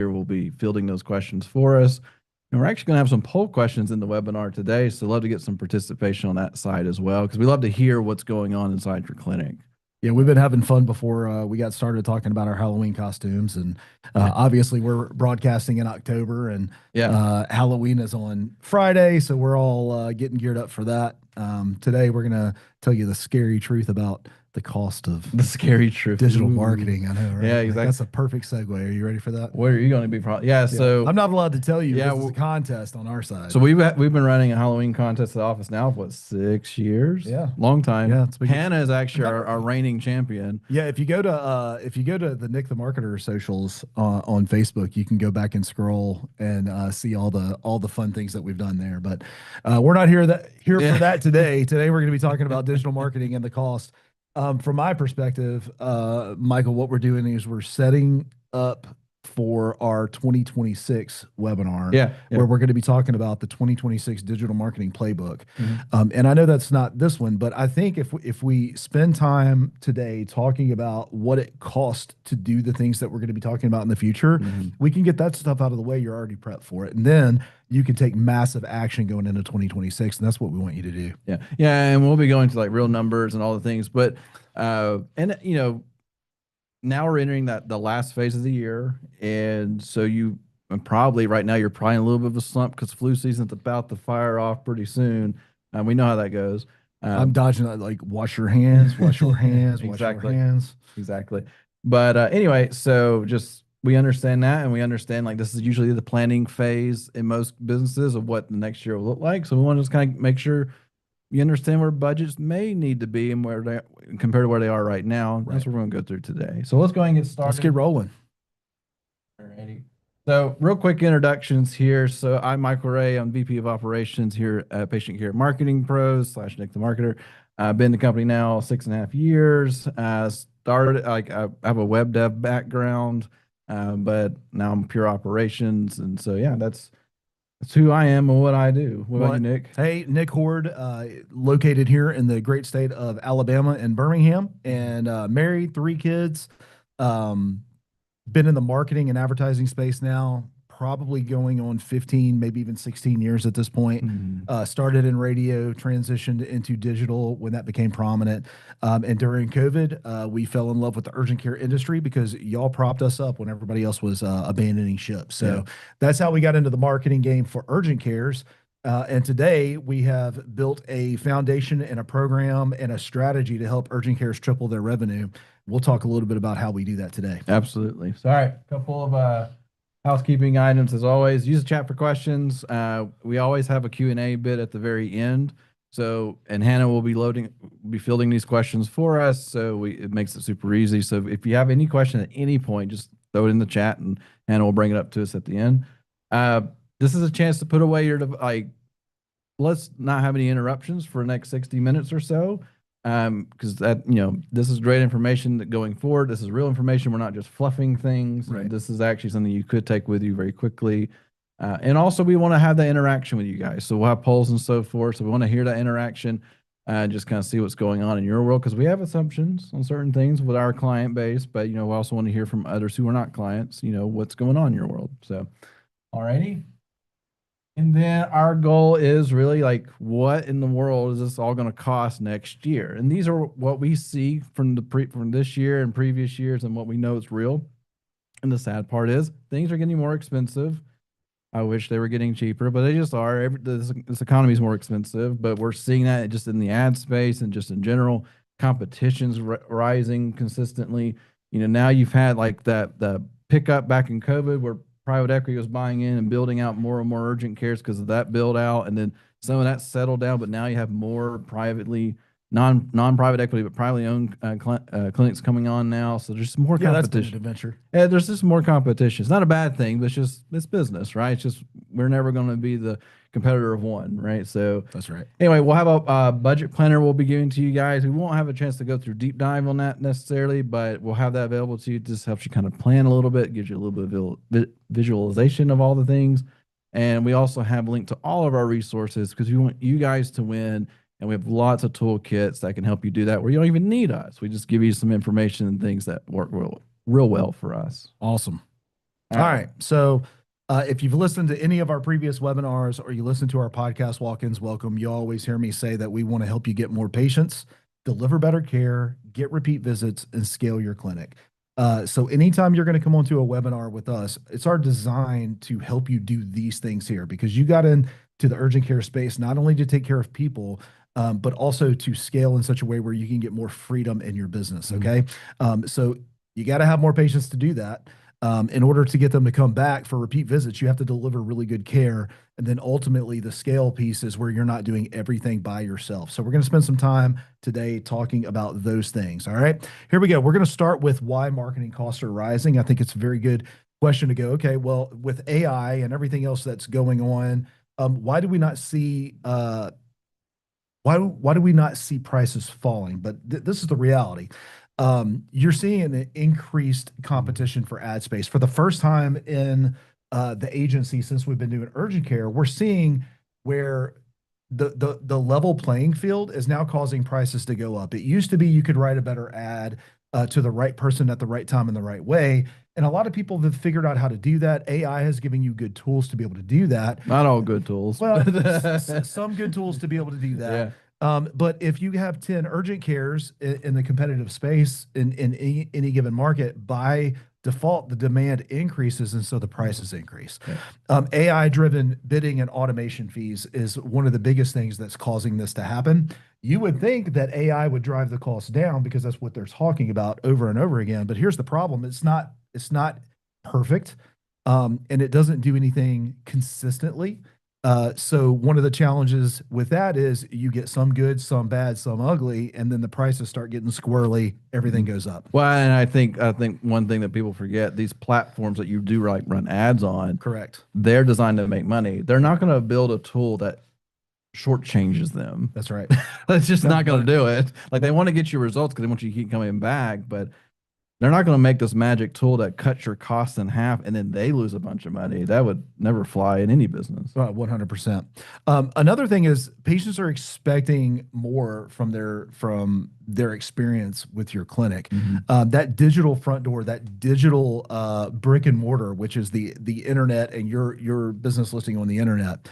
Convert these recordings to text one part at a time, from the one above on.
here will be fielding those questions for us. And we're actually going to have some poll questions in the webinar today. So love to get some participation on that side as well, because we love to hear what's going on inside your clinic. Yeah, we've been having fun before we got started talking about our Halloween costumes, and obviously we're broadcasting in October, and Halloween is on Friday, so we're all getting geared up for that. Today we're gonna tell you the scary truth about the cost of the scary truth digital marketing. I know, right? Yeah, exactly. That's a perfect segue. Are you ready for that? What are you going to be? So I'm not allowed to tell you. Yeah, it's a contest on our side. So we've been running a Halloween contest at the office now for what, 6 years? Yeah, long time. Yeah, Hannah is actually our reigning champion. Yeah, if you go to the Nick the Marketer socials on Facebook, you can go back and scroll and see all the fun things that we've done there. But we're not here for that today. Today we're going to be talking about digital marketing and the cost. From my perspective, Michael, what we're doing is we're setting up for our 2026 webinar, where we're going to be talking about the 2026 digital marketing playbook. And I know that's not this one, but I think if we spend time today talking about what it costs to do the things that we're going to be talking about in the future, we can get that stuff out of the way. You're already prepped for it. And then you can take massive action going into 2026. And that's what we want you to do. Yeah. And we'll be going to like real numbers and all the things, but, now we're entering the last phase of the year. And so probably right now, you're probably in a little bit of a slump because flu season's about to fire off pretty soon. We know how that goes. I'm dodging that, like wash your hands, wash your hands, wash your hands. Exactly. But anyway, so we understand that, and we understand like this is usually the planning phase in most businesses of what the next year will look like. So we want to just kind of make sure you understand where budgets may need to be and where they compared to where they are right now. Right. That's what we're going to go through today. So let's go ahead and get started. Let's get rolling. Alrighty. So real quick introductions here. So I'm Michael Ray. I'm VP of Operations here at Patient Care Marketing Pros / Nick the Marketer. I've been in the company now 6.5 years. Started I have a web dev background, but now I'm pure operations. And so that's who I am and what I do. What about you, Nick? Hey, Nick Horde, located here in the great state of Alabama in Birmingham, and married, 3 kids. Been in the marketing and advertising space now, probably going on 15, maybe even 16 years at this point. Started in radio, transitioned into digital when that became prominent. And during COVID, we fell in love with the urgent care industry because y'all propped us up when everybody else was abandoning ship. So that's how we got into the marketing game for urgent cares. And today we have built a foundation and a program and a strategy to help urgent cares triple their revenue. We'll talk a little bit about how we do that today. Absolutely. So, all right, a couple of housekeeping items as always. Use the chat for questions. We always have a Q&A bit at the very end. So, and Hannah will be fielding these questions for us. So it makes it super easy. So if you have any question at any point, just throw it in the chat and Hannah will bring it up to us at the end. This is a chance to put away your, let's not have any interruptions for the next 60 minutes or so. Because this is great information that going forward. This is real information. We're not just fluffing things. Right. This is actually something you could take with you very quickly. And also we want to have that interaction with you guys. So we'll have polls and so forth. So we want to hear that interaction and just kind of see what's going on in your world. Because we have assumptions on certain things with our client base, but we also want to hear from others who are not clients, what's going on in your world. So, alrighty. And then our goal is really like, what in the world is this all going to cost next year? And these are what we see from this year and previous years and what we know is real. And the sad part is things are getting more expensive. I wish they were getting cheaper, but they just are. This economy is more expensive, but we're seeing that just in the ad space and just in general. Competition's rising consistently. Now you've had like the pickup back in COVID where private equity was buying in and building out more and more urgent cares because of that build out. And then some of that settled down, but now you have more privately, non-private equity, but privately owned clinics coming on now. So there's more competition. That's been an adventure. Yeah, there's just more competition. It's not a bad thing, but it's business, right? It's just, we're never going to be the competitor of one, right? So that's right. Anyway, we'll have a budget planner we'll be giving to you guys. We won't have a chance to go through deep dive on that necessarily, but we'll have that available to you. It just helps you kind of plan a little bit, gives you a little bit of visualization of all the things. And we also have a link to all of our resources because we want you guys to win. And we have lots of toolkits that can help you do that where you don't even need us. We just give you some information and things that work real well for us. Awesome. All right. So if you've listened to any of our previous webinars or you listen to our podcast walk-ins, welcome. You always hear me say that we want to help you get more patients, deliver better care, get repeat visits, and scale your clinic. So anytime you're going to come onto a webinar with us, it's our design to help you do these things here because you got into the urgent care space, not only to take care of people, but also to scale in such a way where you can get more freedom in your business. Okay. So you got to have more patients to do that. In order to get them to come back for repeat visits, you have to deliver really good care. And then ultimately, the scale piece is where you're not doing everything by yourself. So we're going to spend some time today talking about those things. All right, here we go. We're going to start with why marketing costs are rising. I think it's a very good question to go, okay, well, with AI and everything else that's going on, why do we not see why do we not see prices falling? But this is the reality. You're seeing an increased competition for ad space. For the first time in the agency since we've been doing urgent care, we're seeing where the level playing field is now causing prices to go up. It used to be you could write a better ad to the right person at the right time in the right way. And a lot of people have figured out how to do that. AI has given you good tools to be able to do that. Not all good tools. Well, some good tools to be able to do that. Yeah. But if you have 10 urgent cares in the competitive space in any given market, by default, the demand increases and so the prices increase. Yeah. AI-driven bidding and automation fees is one of the biggest things that's causing this to happen. You would think that AI would drive the cost down because that's what they're talking about over and over again. But here's the problem. It's not perfect, and it doesn't do anything consistently. So one of the challenges with that is you get some good, some bad, some ugly, and then the prices start getting squirrely. Everything goes up. Well, and I think one thing that people forget, these platforms that you do like run ads on, Correct. they're designed to make money. They're not going to build a tool that shortchanges them. That's right. That's just not going to do it. Like they want to get you results because they want you to keep coming back, but they're not going to make this magic tool that cuts your costs in half and then they lose a bunch of money. That would never fly in any business. 100%. Another thing is patients are expecting more from their experience with your clinic. That digital front door, that digital brick and mortar, which is the internet and your business listing on the internet.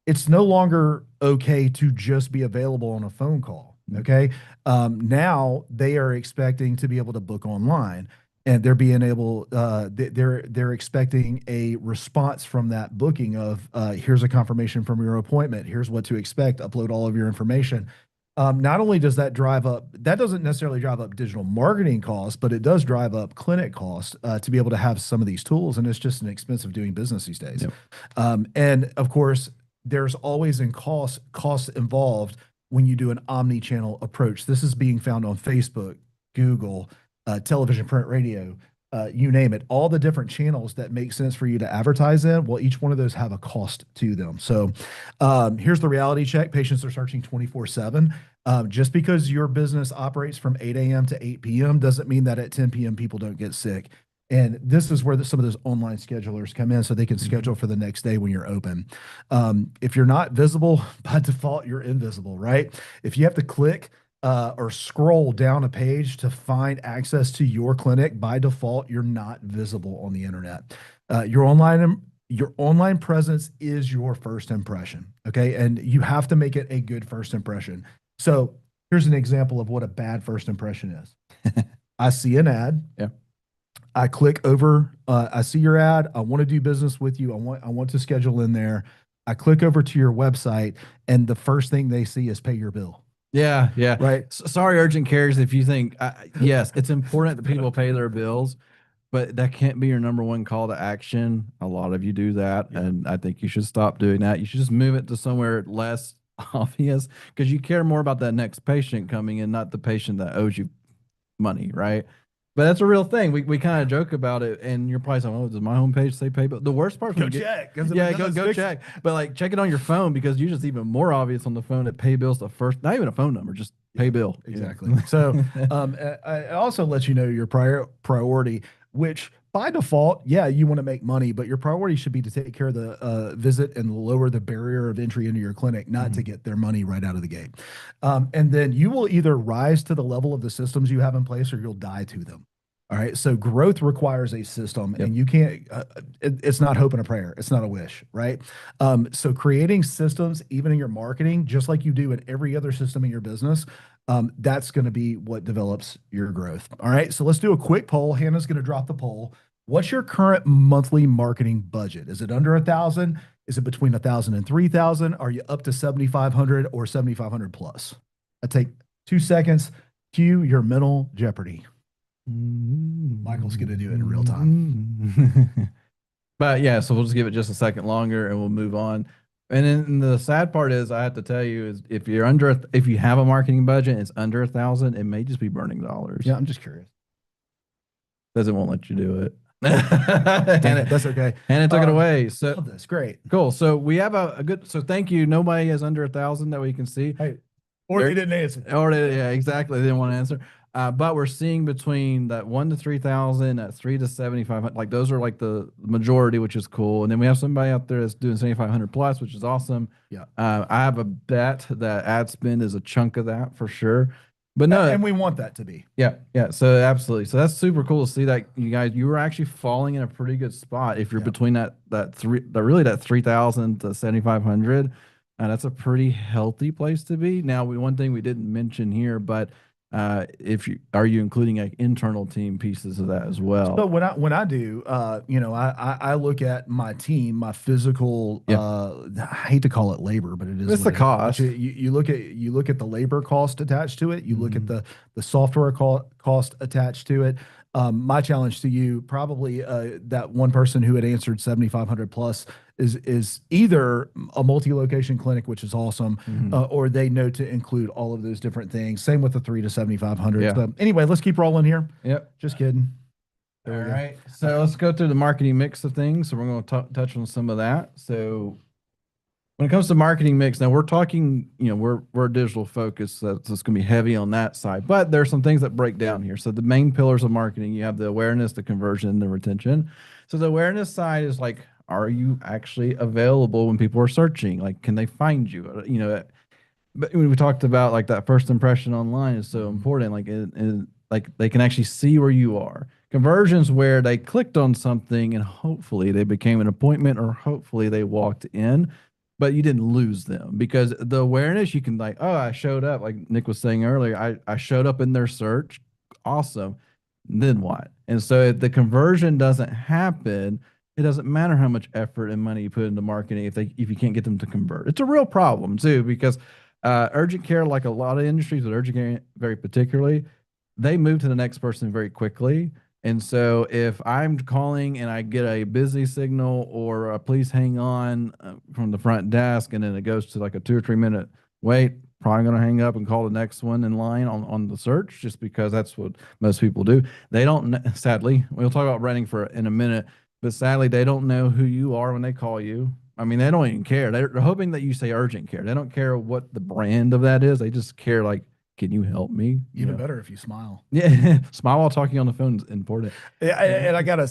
It's no longer okay to just be available on a phone call. Okay. Now they are expecting to be able to book online and they're being able, they're expecting a response from that booking of, here's a confirmation from your appointment. Here's what to expect. Upload all of your information. Not only does that drive up, that doesn't necessarily drive up digital marketing costs, but it does drive up clinic costs to be able to have some of these tools. And it's just an expensive doing business these days. Yep. And of course, there's always costs involved when you do an omni-channel approach. This is being found on Facebook, Google, television, print, radio, you name it, all the different channels that make sense for you to advertise in. Well, each one of those have a cost to them. So here's the reality check. Patients are searching 24/7. Just because your business operates from 8 a.m. to 8 p.m. doesn't mean that at 10 p.m. people don't get sick. And this is where some of those online schedulers come in so they can schedule for the next day when you're open. If you're not visible, by default, you're invisible, right? If you have to click or scroll down a page to find access to your clinic, by default, you're not visible on the internet. Your online presence is your first impression, okay? And you have to make it a good first impression. So here's an example of what a bad first impression is. I see an ad. Yeah. I click over, I see your ad. I want to do business with you. I want to schedule in there. I click over to your website and the first thing they see is pay your bill. Yeah. Yeah. Right. Sorry, urgent cares. If you think, yes, it's important that people pay their bills, but that can't be your number one call to action. A lot of you do that. Yeah. And I think you should stop doing that. You should just move it to somewhere less obvious because you care more about that next patient coming in, not the patient that owes you money. Right. But that's a real thing. We kind of joke about it, and you're probably saying, "Oh, does my homepage say pay bill?" The worst part, go check. Yeah, go check. But like, check it on your phone because usually it's even more obvious on the phone that pay bill's the first. Not even a phone number, just pay bill. Exactly. So, it also lets you know your priority, which by default, yeah, you want to make money, but your priority should be to take care of the visit and lower the barrier of entry into your clinic, not to get their money right out of the gate. And then you will either rise to the level of the systems you have in place or you'll die to them. All right. So growth requires a system, Yep. and you can't, it's not hope and a prayer. It's not a wish, right? So creating systems, even in your marketing, just like you do in every other system in your business, that's going to be what develops your growth. All right. So let's do a quick poll. Hannah's going to drop the poll. What's your current monthly marketing budget? Is it under 1,000? Is it between 1,000 and 3,000? Are you up to 7,500 or 7,500 plus? I take 2 seconds. Cue your mental Jeopardy. Michael's going to do it in real time. But yeah, so we'll just give it just a second longer and we'll move on. And then the sad part is, I have to tell you, is if you're under, if you have a marketing budget, and it's under 1,000, it may just be burning dollars. Yeah, I'm just curious. Doesn't won't let you do it. That's okay. And it took it away. So Love this. Great. cool. So we have a good. So thank you. Nobody is under 1,000 that we can see. Hey, or There- you didn't answer. Yeah, exactly. They didn't want to answer. But we're seeing between that 1 to 3,000, at 3 to 7,500. Like those are like the majority, which is cool. And then we have somebody out there that's doing 7,500 plus, which is awesome. Yeah. I have a bet that ad spend is a chunk of that for sure. But no, And we want that to be. yeah, yeah. So absolutely. So that's super cool to see that you guys, you were actually falling in a pretty good spot if you're Yeah. between that really that 3,000 to 7,500. That's a pretty healthy place to be. Now, one thing we didn't mention here, but if you are you including like internal team pieces of that as well? So when I do, I look at my team, my physical. Yeah. I hate to call it labor, but it is. It's what the it is. cost. You look at the labor cost attached to it. You look at Mhm. the software cost attached to it. My challenge to you, probably that one person who had answered 7,500 plus is either a multi-location clinic, which is awesome, Mhm. or they know to include all of those different things. Same with the 3 to 7,500. Yeah. So anyway, let's keep rolling here. Yep. Just kidding. All There we go. right. So let's go through the marketing mix of things. So we're going to touch on some of that. So when it comes to marketing mix, now we're talking, we're digital focused, so it's going to be heavy on that side. But there are some things that break down here. So the main pillars of marketing, you have the awareness, the conversion, and the retention. So the awareness side is like, are you actually available when people are searching? Like, can they find you? But when we talked about like that first impression online is so important. Like they can actually see where you are. Conversions where they clicked on something and hopefully they became an appointment or hopefully they walked in, but you didn't lose them because the awareness you can like, oh, I showed up. Like Nick was saying earlier, I showed up in their search. Awesome. Then what? And so if the conversion doesn't happen, it doesn't matter how much effort and money you put into marketing if you can't get them to convert. It's a real problem too because urgent care, like a lot of industries, but urgent care very particularly, they move to the next person very quickly. And so if I'm calling and I get a busy signal or a please hang on from the front desk, and then it goes to like a 2 or 3 minute wait, probably going to hang up and call the next one in line on the search just because that's what most people do. They don't, sadly, we'll talk about renting in a minute, but sadly, they don't know who you are when they call you. I mean, they don't even care. They're hoping that you say urgent care. They don't care what the brand of that is. They just care like, can you help me? Even better if you smile. Yeah, smile while talking on the phone is important. Yeah, and I gotta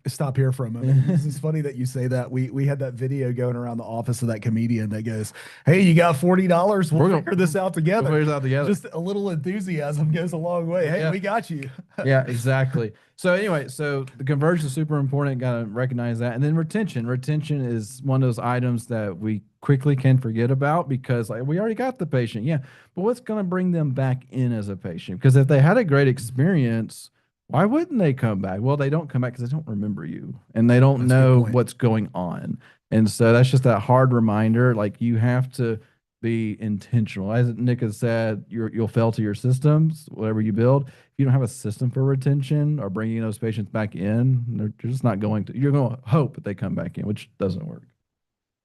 stop here for a moment. This is funny that you say that. We had that video going around the office of that comedian that goes, "Hey, you got $40? We'll figure this out together." We'll figure it out together. Just a little enthusiasm goes a long way. Hey, Yeah. we got you. Yeah, exactly. So anyway, so the conversion is super important. Got to recognize that. And then retention. Retention is one of those items that we quickly can forget about because like, we already got the patient. Yeah. But what's going to bring them back in as a patient? Because if they had a great experience, why wouldn't they come back? Well, they don't come back because they don't remember you and they don't That's a good know point. what's going on. And so that's just that hard reminder. Like you have to be intentional. As Nick has said, you'll fail to your systems, whatever you build. If you don't have a system for retention or bringing those patients back in, they're just not going to. You're going to hope that they come back in, which doesn't work.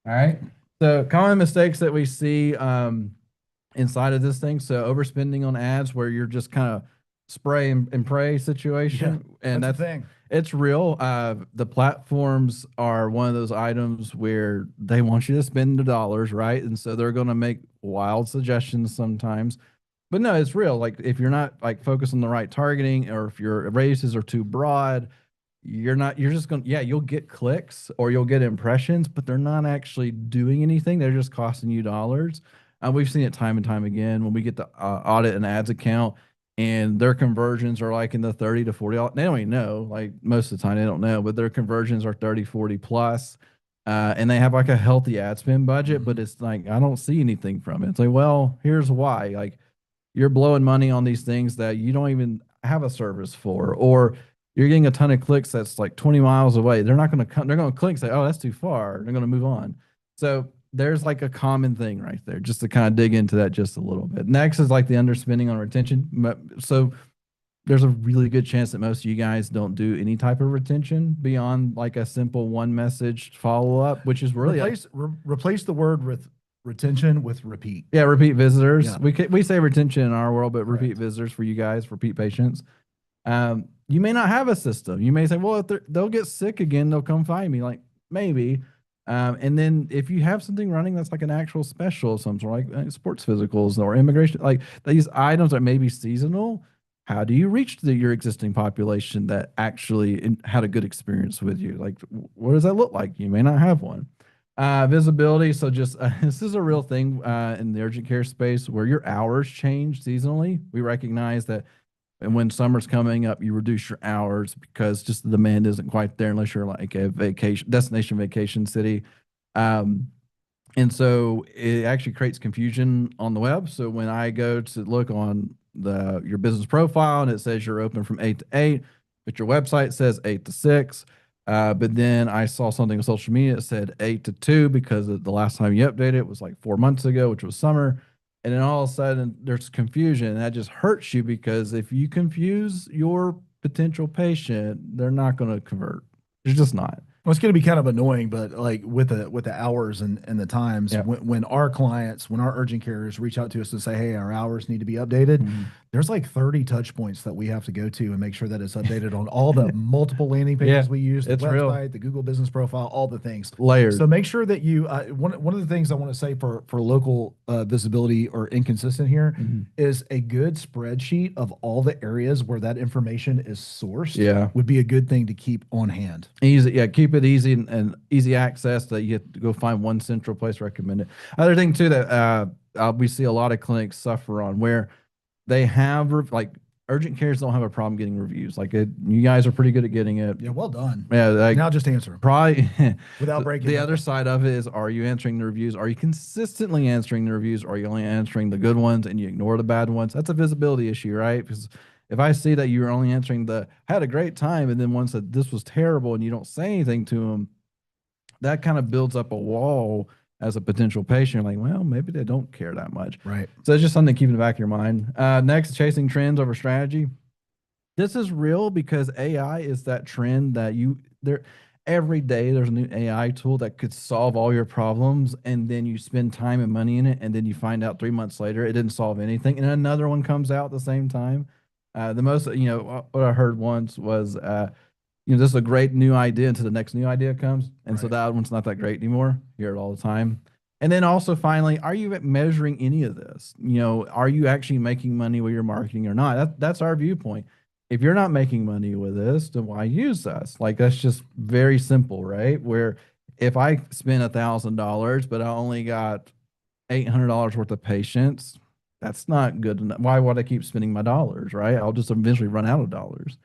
All right. So common mistakes that we see inside of this thing. So overspending on ads where you're just kind of spray and pray situation. And That's the thing. it's real. The platforms are one of those items where they want you to spend the dollars, right? And so they're going to make wild suggestions sometimes. But no, it's real. Like if you're not like focused on the right targeting, or if your radiuses are too broad, you're just going to, yeah, you'll get clicks or you'll get impressions, but they're not actually doing anything. They're just costing you dollars. We've seen it time and time again when we get the audit an ads account. and their conversions are like in the 30 to 40. They don't even know, like most of the time they don't know, but their conversions are 30, 40 plus. And they have like a healthy ad spend budget, but it's like, I don't see anything from it. It's like, well, here's why. Like, you're blowing money on these things that you don't even have a service for, or you're getting a ton of clicks that's like 20 miles away. They're not going to come, they're going to click and say, oh, that's too far. They're going to move on. So there's like a common thing right there, just to kind of dig into that just a little bit. Next is like the underspending on retention. So there's a really good chance that most of you guys don't do any type of retention beyond like a simple one message follow up, which is really Replace the word with retention with repeat. yeah, repeat visitors. Yeah. We say retention in our world, but repeat Correct. visitors for you guys, repeat patients. You may not have a system. You may say, well, if they'll get sick again, they'll come find me. Like maybe. And then if you have something running that's like an actual special of some sort, like sports physicals or immigration, like these items that may be seasonal, how do you reach your existing population that actually had a good experience with you? Like, what does that look like? You may not have one. Visibility. So just this is a real thing in the urgent care space where your hours change seasonally. We recognize that, and when summer's coming up, you reduce your hours because just the demand isn't quite there unless you're like a destination vacation city. And so it actually creates confusion on the web. So when I go to look on your business profile and it says you're open from 8 to 8, but your website says 8 to 6. But then I saw something on social media that said 8 to 2 because the last time you updated it was like 4 months ago, which was summer. And then all of a sudden there's confusion. And that just hurts you because if you confuse your potential patient, they're not going to convert. They're just not. Well, it's going to be kind of annoying, but like with the hours and the times, Yep. when our clients, when our urgent carriers reach out to us and say, hey, our hours need to be updated, there's like 30 touch points that we have to go to and make sure that it's updated on all the multiple landing pages we use, the website, the Google business profile, all the things. Layered. So make sure that you, one of the things I want to say for local visibility or inconsistent here is a good spreadsheet of all the areas where that information is sourced would be a good thing to keep on hand. Easy. Yeah. Keep it easy and easy access that you have to go find one central place recommended. Other thing too, that we see a lot of clinics suffer on where they have like urgent cares don't have a problem getting reviews. Like you guys are pretty good at getting it. Yeah. Well done. Yeah. Like, now just answer them. Probably without breaking. The other side of it is, are you answering the reviews? Are you consistently answering the reviews? Or are you only answering the good ones and you ignore the bad ones? That's a visibility issue, right? Because if I see that you're only answering had a great time, and then one said this was terrible and you don't say anything to them, that kind of builds up a wall as a potential patient. Like, well, maybe they don't care that much. Right. So it's just something to keep in the back of your mind. Next, chasing trends over strategy. This is real because AI is that trend that every day there's a new AI tool that could solve all your problems, and then you spend time and money in it, and then you find out 3 months later it didn't solve anything, and another one comes out at the same time. The most, what I heard once was, this is a great new idea until the next new idea comes. And so that one's not that great anymore. You hear it all the time. And then also finally, are you measuring any of this? Are you actually making money with your marketing or not? That's our viewpoint. If you're not making money with this, then why use us? Like, that's just very simple, right? Where if I spend $1,000, but I only got $800 worth of patients, that's not good enough. Why would I keep spending my dollars, right? I'll just eventually run out of dollars.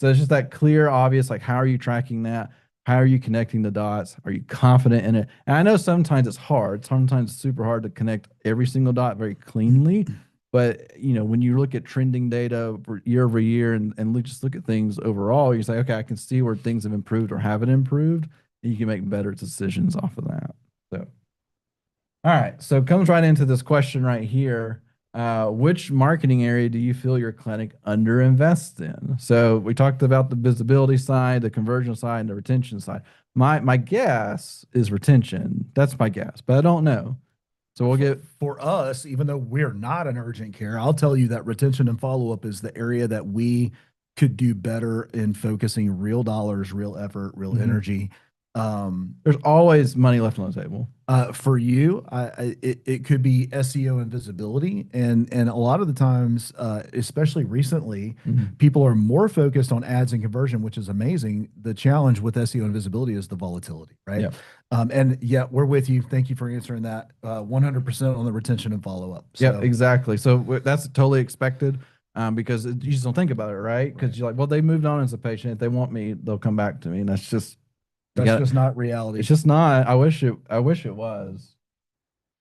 So it's just that clear, obvious, like, how are you tracking that? How are you connecting the dots? Are you confident in it? And I know sometimes it's hard. Sometimes it's super hard to connect every single dot very cleanly. But, when you look at trending data year over year and just look at things overall, you say, okay, I can see where things have improved or haven't improved, and you can make better decisions off of that. So, all right. So it comes right into this question right here. Which marketing area do you feel your clinic underinvests in? So we talked about the visibility side, the conversion side, and the retention side. My guess is retention. That's my guess, but I don't know. So we'll get for us, even though we're not an urgent care, I'll tell you that retention and follow-up is the area that we could do better in focusing real dollars, real effort, real energy. There's always money left on the table. For you, it could be SEO and visibility, and a lot of the times, especially recently, people are more focused on ads and conversion, which is amazing. The challenge with SEO and visibility is the volatility, right? Yep. And yeah, we're with you. Thank you for answering that. 100% on the retention and follow up. Yeah, exactly. So that's totally expected. because you just don't think about it, right? Because you're like, well, they moved on as a patient. If they want me, they'll come back to me, and that's just Just not reality. it's just not. I wish it was.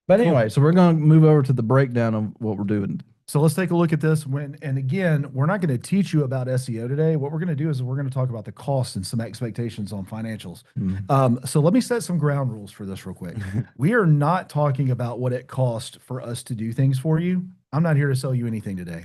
But Cool. anyway, so we're going to move over to the breakdown of what we're doing. So let's take a look at this. And again, we're not going to teach you about SEO today. What we're going to do is we're going to talk about the costs and some expectations on financials. So let me set some ground rules for this real quick. We are not talking about what it costs for us to do things for you. I'm not here to sell you anything today.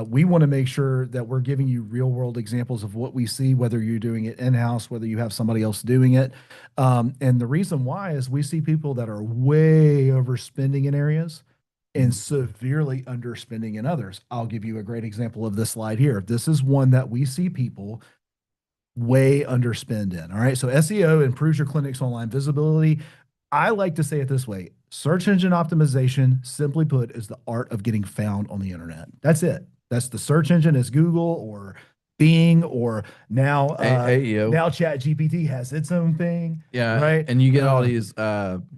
We want to make sure that we're giving you real world examples of what we see, whether you're doing it in-house, whether you have somebody else doing it. And the reason why is we see people that are way overspending in areas and severely underspending in others. I'll give you a great example of this slide here. This is one that we see people way underspend in. All right. So SEO improves your clinic's online visibility. I like to say it this way. Search engine optimization, simply put, is the art of getting found on the internet. That's it. That's the search engine is Google or Bing or now AEO. Now ChatGPT has its own thing. Yeah. Right. And you get all these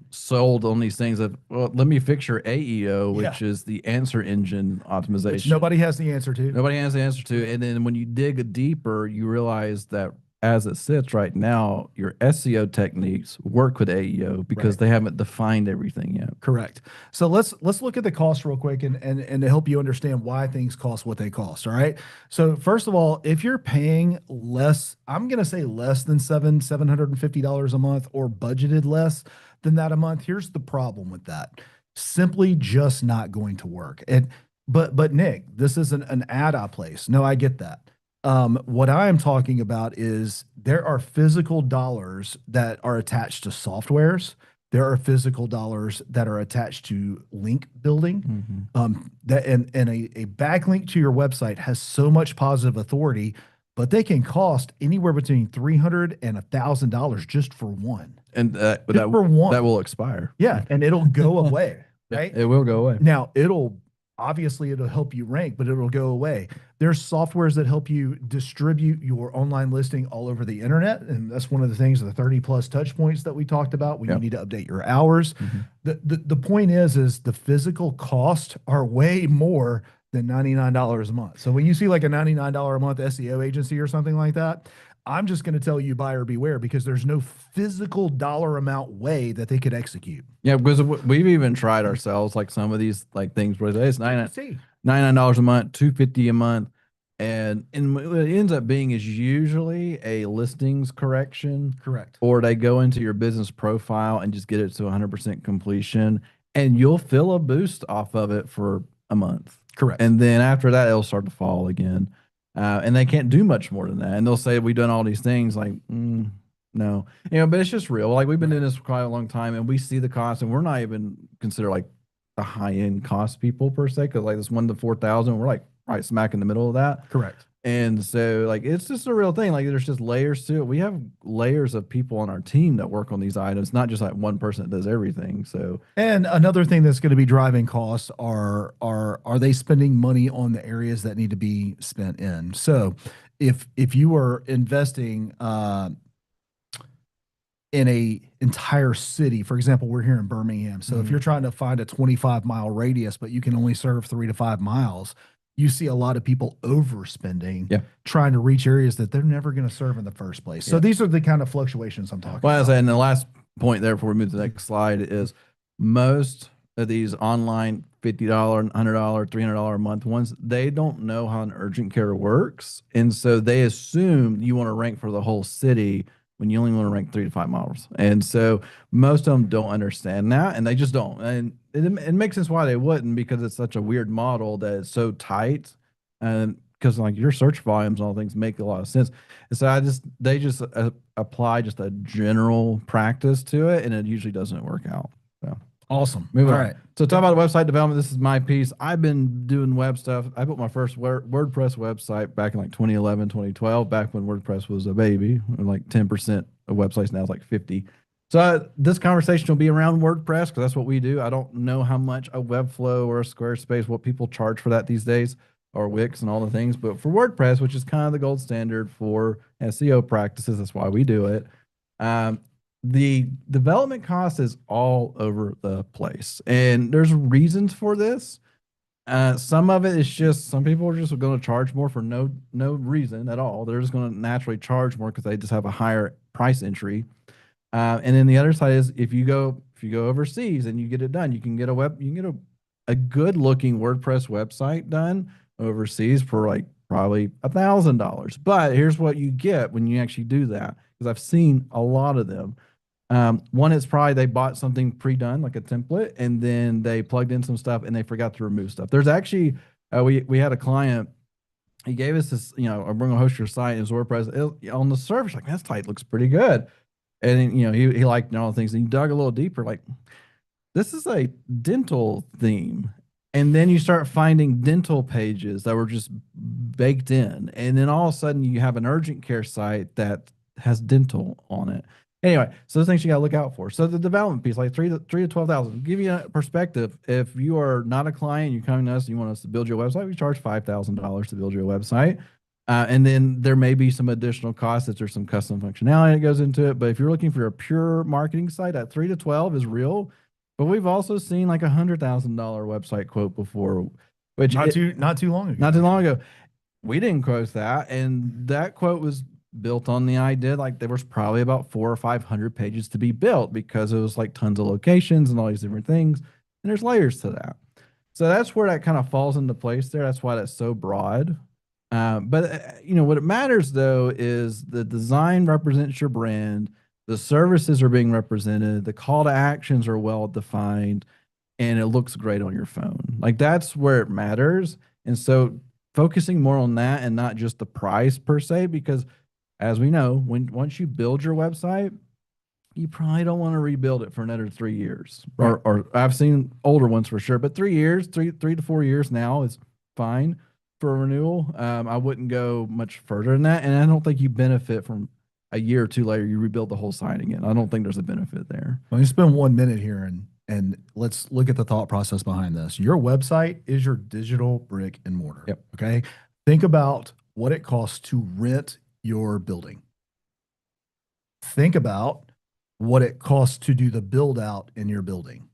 sold on these things of, well, let me fix your AEO, which is the answer engine optimization. Which nobody has the answer to. Nobody has the answer to. And then when you dig deeper, you realize that as it sits right now, your SEO techniques work with AEO because they haven't defined everything yet. Correct. So let's look at the cost real quick and to help you understand why things cost what they cost. All right. So first of all, if you're paying less, I'm going to say less than $750 a month or budgeted less than that a month, here's the problem with that. Simply just not going to work. But Nick, this isn't an ad I place. No, I get that. What I am talking about is there are physical dollars that are attached to softwares. There are physical dollars that are attached to link building. That and a backlink to your website has so much positive authority, but they can cost anywhere between $300 and $1,000 just for one. And that will expire. Yeah, and it'll go away. Right? It will go away. Now obviously it'll help you rank, but it'll go away. There's softwares that help you distribute your online listing all over the internet. And that's one of the things, the 30 plus touch points that we talked about when you need to update your hours. The point is the physical costs are way more than $99 a month. So when you see like a $99 a month SEO agency or something like that, I'm just going to tell you buyer beware because there's no physical dollar amount way that they could execute. Yeah, because we've even tried ourselves, like some of these like things where it's $99 a month, $250 a month, and what it ends up being is usually a listings correction. Correct. Or they go into your business profile and just get it to 100% completion, and you'll feel a boost off of it for a month. Correct. And then after that, it'll start to fall again. And they can't do much more than that. And they'll say, we've done all these things like, no, but it's just real. Like we've been doing this for quite a long time and we see the cost and we're not even considered like the high end cost people per se. Cause like this 1 to 4,000, we're like right smack in the middle of that. Correct. And so like, it's just a real thing. Like there's just layers to it. We have layers of people on our team that work on these items, not just like one person that does everything. So, and another thing that's going to be driving costs are they spending money on the areas that need to be spent in? So if you are investing, in a entire city, for example, we're here in Birmingham. So if you're trying to find a 25-mile radius, but you can only serve 3 to 5 miles, you see a lot of people overspending, trying to reach areas that they're never going to serve in the first place. So these are the kind of fluctuations I'm talking about. Well, and the last point there before we move to the next slide is most of these online $50, $100, $300 a month ones, they don't know how an urgent care works. And so they assume you want to rank for the whole city when you only want to rank 3 to 5 miles. And so most of them don't understand that, and they just don't. And it makes sense why they wouldn't, because it's such a weird model that it's so tight. And because like your search volumes and all things make a lot of sense. And so they just apply just a general practice to it, and it usually doesn't work out. So awesome. Moving on. Right. So talk about website development. This is my piece. I've been doing web stuff. I built my first WordPress website back in like 2011, 2012, back when WordPress was a baby, like 10% of websites. Now it's like 50. So this conversation will be around WordPress because that's what we do. I don't know how much a Webflow or a Squarespace, what people charge for that these days, or Wix and all the things. But for WordPress, which is kind of the gold standard for SEO practices, that's why we do it. The development cost is all over the place, and there's reasons for this. Some of it is just some people are just going to charge more for no reason at all. They're just going to naturally charge more because they just have a higher price entry. And then the other side is if you go overseas and you get it done, you can get a good looking WordPress website done overseas for like probably $1,000. But here's what you get when you actually do that, because I've seen a lot of them. One is probably they bought something pre-done, like a template, and then they plugged in some stuff and they forgot to remove stuff. There's actually, we had a client, he gave us this, I'm going to host your site in WordPress. On the surface, like, that site looks pretty good. And then, he liked all the things, and he dug a little deeper, like, this is a dental theme. And then you start finding dental pages that were just baked in. And then all of a sudden you have an urgent care site that has dental on it. Anyway, so those things you got to look out for. So the development piece, like three to 12,000, give you a perspective. If you are not a client, you're coming to us, and you want us to build your website, we charge $5,000 to build your website. And then there may be some additional costs if there's some custom functionality that goes into it. But if you're looking for a pure marketing site, at 3 to 12 is real. But we've also seen like $100,000 website quote before, which not too long ago. Not too long ago. We didn't quote that, and that quote was built on the idea like there was probably about 400 or 500 pages to be built, because it was like tons of locations and all these different things, and there's layers to that. So that's where that kind of falls into place there. That's why that's so broad. But what it matters though is the design represents your brand, the services are being represented, the call to actions are well defined, and it looks great on your phone. Like, that's where it matters. And so focusing more on that and not just the price per se, because as we know, once you build your website, you probably don't want to rebuild it for another 3 years. Right. Or I've seen older ones for sure, but 3 years, three to 4 years now is fine for a renewal. I wouldn't go much further than that. And I don't think you benefit from a year or two later, you rebuild the whole site again. I don't think there's a benefit there. Let me spend 1 minute here and let's look at the thought process behind this. Your website is your digital brick and mortar. Yep. Okay. Think about what it costs to rent your building. Think about what it costs to do the build out in your building.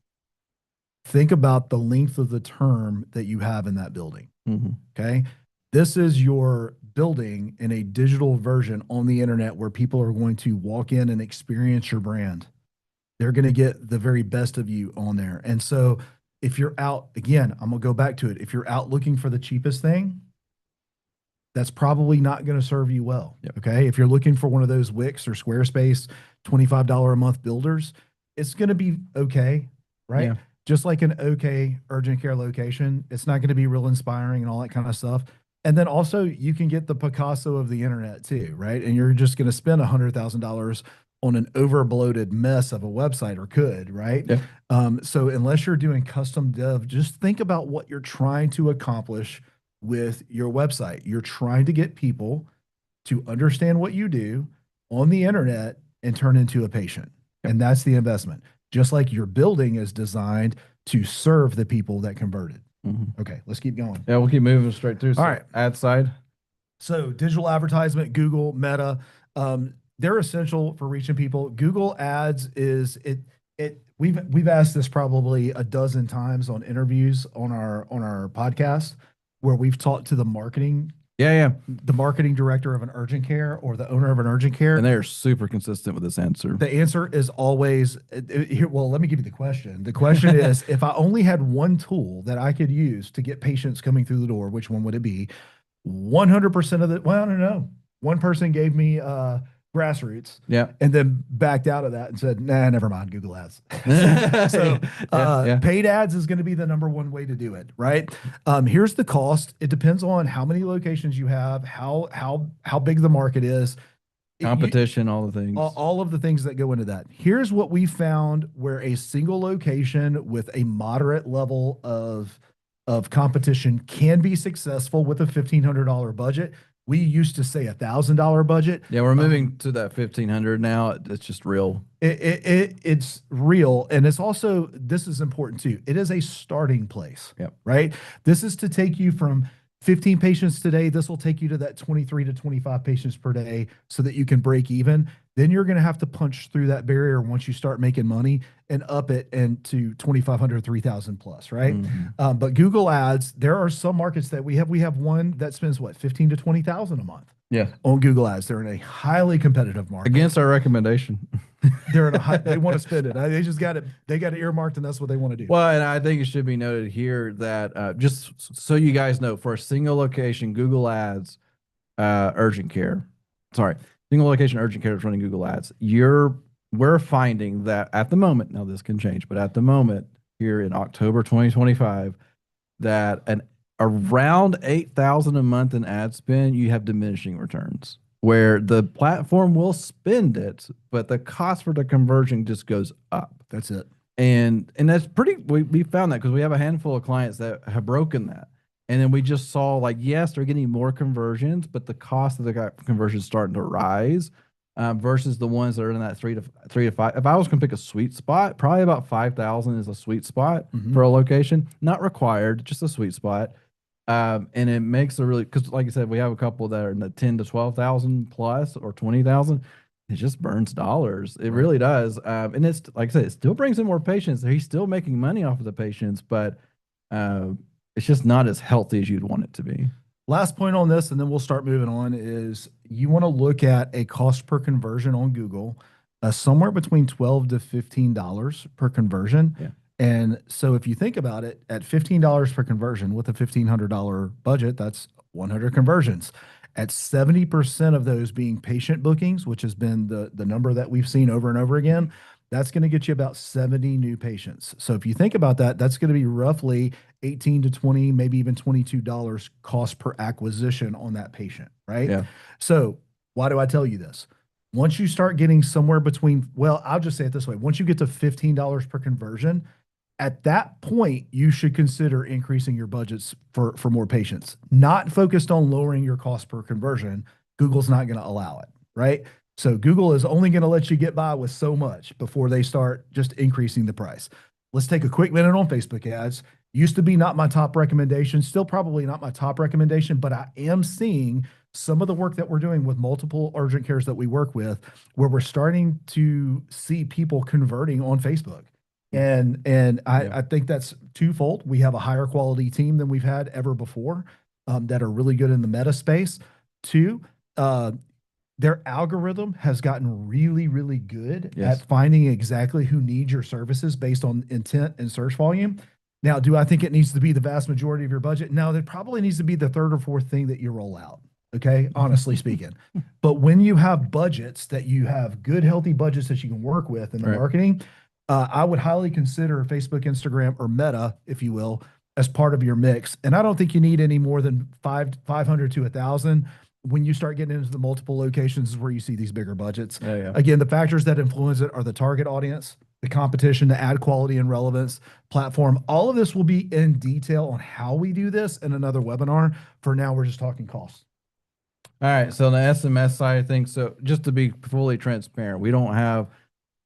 Think about the length of the term that you have in that building. Mm-hmm. Okay. This is your building in a digital version on the internet where people are going to walk in and experience your brand. They're going to get the very best of you on there. And so if you're out, again, I'm going to go back to it. If you're out looking for the cheapest thing, that's probably not going to serve you well. Yep. Okay. If you're looking for one of those Wix or Squarespace $25 a month builders, it's going to be okay. Right. Yeah. Just like an okay urgent care location, it's not going to be real inspiring and all that kind of stuff. And then also you can get the Picasso of the internet too, right? And you're just going to spend $100,000 on an over bloated mess of a website, or could, right? Yeah. So unless you're doing custom dev, just think about what you're trying to accomplish with your website. You're trying to get people to understand what you do on the internet and turn into a patient. Yep. And that's the investment. Just like your building is designed to serve the people that converted. Mm-hmm. Okay, let's keep going. Yeah, we'll keep moving straight through. So All right. ad side. So digital advertisement, Google, Meta, they're essential for reaching people. Google Ads is we've asked this probably a dozen times on interviews on our podcast, where we've talked to the marketing director of an urgent care or the owner of an urgent care. And they're super consistent with this answer. The answer is always, well, let me give you the question. The question is, if I only had one tool that I could use to get patients coming through the door, which one would it be? 100% of the, well, I don't know. One person gave me Grassroots, Yeah. and then backed out of that and said, nah, never mind, Google Ads. So Yeah. paid ads is going to be the number one way to do it, right? Here's the cost. It depends on how many locations you have, how big the market is, Competition, all the things. all of the things that go into that. Here's what we found where a single location with a moderate level of competition can be successful with a $1,500 budget. We used to say $1,000 budget. Yeah, we're moving to that 1,500 now. It's just real. It's real. And it's also, this is important too. It is a starting place. Yep. Right. This is to take you from 15 patients today, this will take you to that 23 to 25 patients per day so that you can break even. Then you're going to have to punch through that barrier once you start making money and up it into 2,500, 3,000 plus, right? Mhm. But Google Ads, there are some markets that we have. We have one that spends what, 15 to 20,000 a month Yeah. on Google Ads. They're in a highly competitive market. Against our recommendation. They're in a high, they want to spend it. They just got it. They got it earmarked, and that's what they want to do. Well, and I think it should be noted here that just so you guys know, for a single location Google Ads urgent care, sorry, single location urgent care is running Google Ads. We're finding that at the moment, now this can change, but at the moment here in October 2025, that around 8,000 a month in ad spend, you have diminishing returns where the platform will spend it, but the cost for the conversion just goes up. That's it. And that's pretty, we found that because we have a handful of clients that have broken that. And then we just saw like, yes, they're getting more conversions, but the cost of the conversion is starting to rise versus the ones that are in that three to five. If I was going to pick a sweet spot, probably about 5,000 is a sweet spot for a location, not required, just a sweet spot. And it makes a really, because like I said, we have a couple that are in the 10 to 12,000 plus or 20,000. It just burns dollars. It really does. And it's like I said, it still brings in more patients. He's still making money off of the patients, but it's just not as healthy as you'd want it to be. Last point on this, and then we'll start moving on, is you want to look at a cost per conversion on Google, somewhere between $12 to $15 per conversion. Yeah. And so if you think about it, at $15 per conversion with a $1,500 budget, that's 100 conversions. At 70% of those being patient bookings, which has been the number that we've seen over and over again, that's going to get you about 70 new patients. So if you think about that, that's going to be roughly 18 to 20, maybe even $22 cost per acquisition on that patient, right? Yeah. So why do I tell you this? Once you start getting somewhere between, well, I'll just say it this way. Once you get to $15 per conversion, at that point, you should consider increasing your budgets for more patients, not focused on lowering your cost per conversion. Google's not going to allow it, right? So Google is only going to let you get by with so much before they start just increasing the price. Let's take a quick minute on Facebook ads. Used to be not my top recommendation, still probably not my top recommendation, but I am seeing some of the work that we're doing with multiple urgent cares that we work with, where we're starting to see people converting on Facebook. And I think that's twofold. We have a higher quality team than we've had ever before that are really good in the meta space. Two, their algorithm has gotten really, really good at finding exactly who needs your services based on intent and search volume. Now, do I think it needs to be the vast majority of your budget? No, that probably needs to be the third or fourth thing that you roll out. Okay, honestly speaking. But when you have budgets that you have good, healthy budgets that you can work with in the marketing, I would highly consider Facebook, Instagram, or Meta, if you will, as part of your mix. And I don't think you need any more than 500 to 1,000. When you start getting into the multiple locations is where you see these bigger budgets. Again, the factors that influence it are the target audience, the competition, the ad quality and relevance, platform. All of this will be in detail on how we do this in another webinar. For now, we're just talking costs. All right. So on the SMS side of things, so just to be fully transparent, we don't have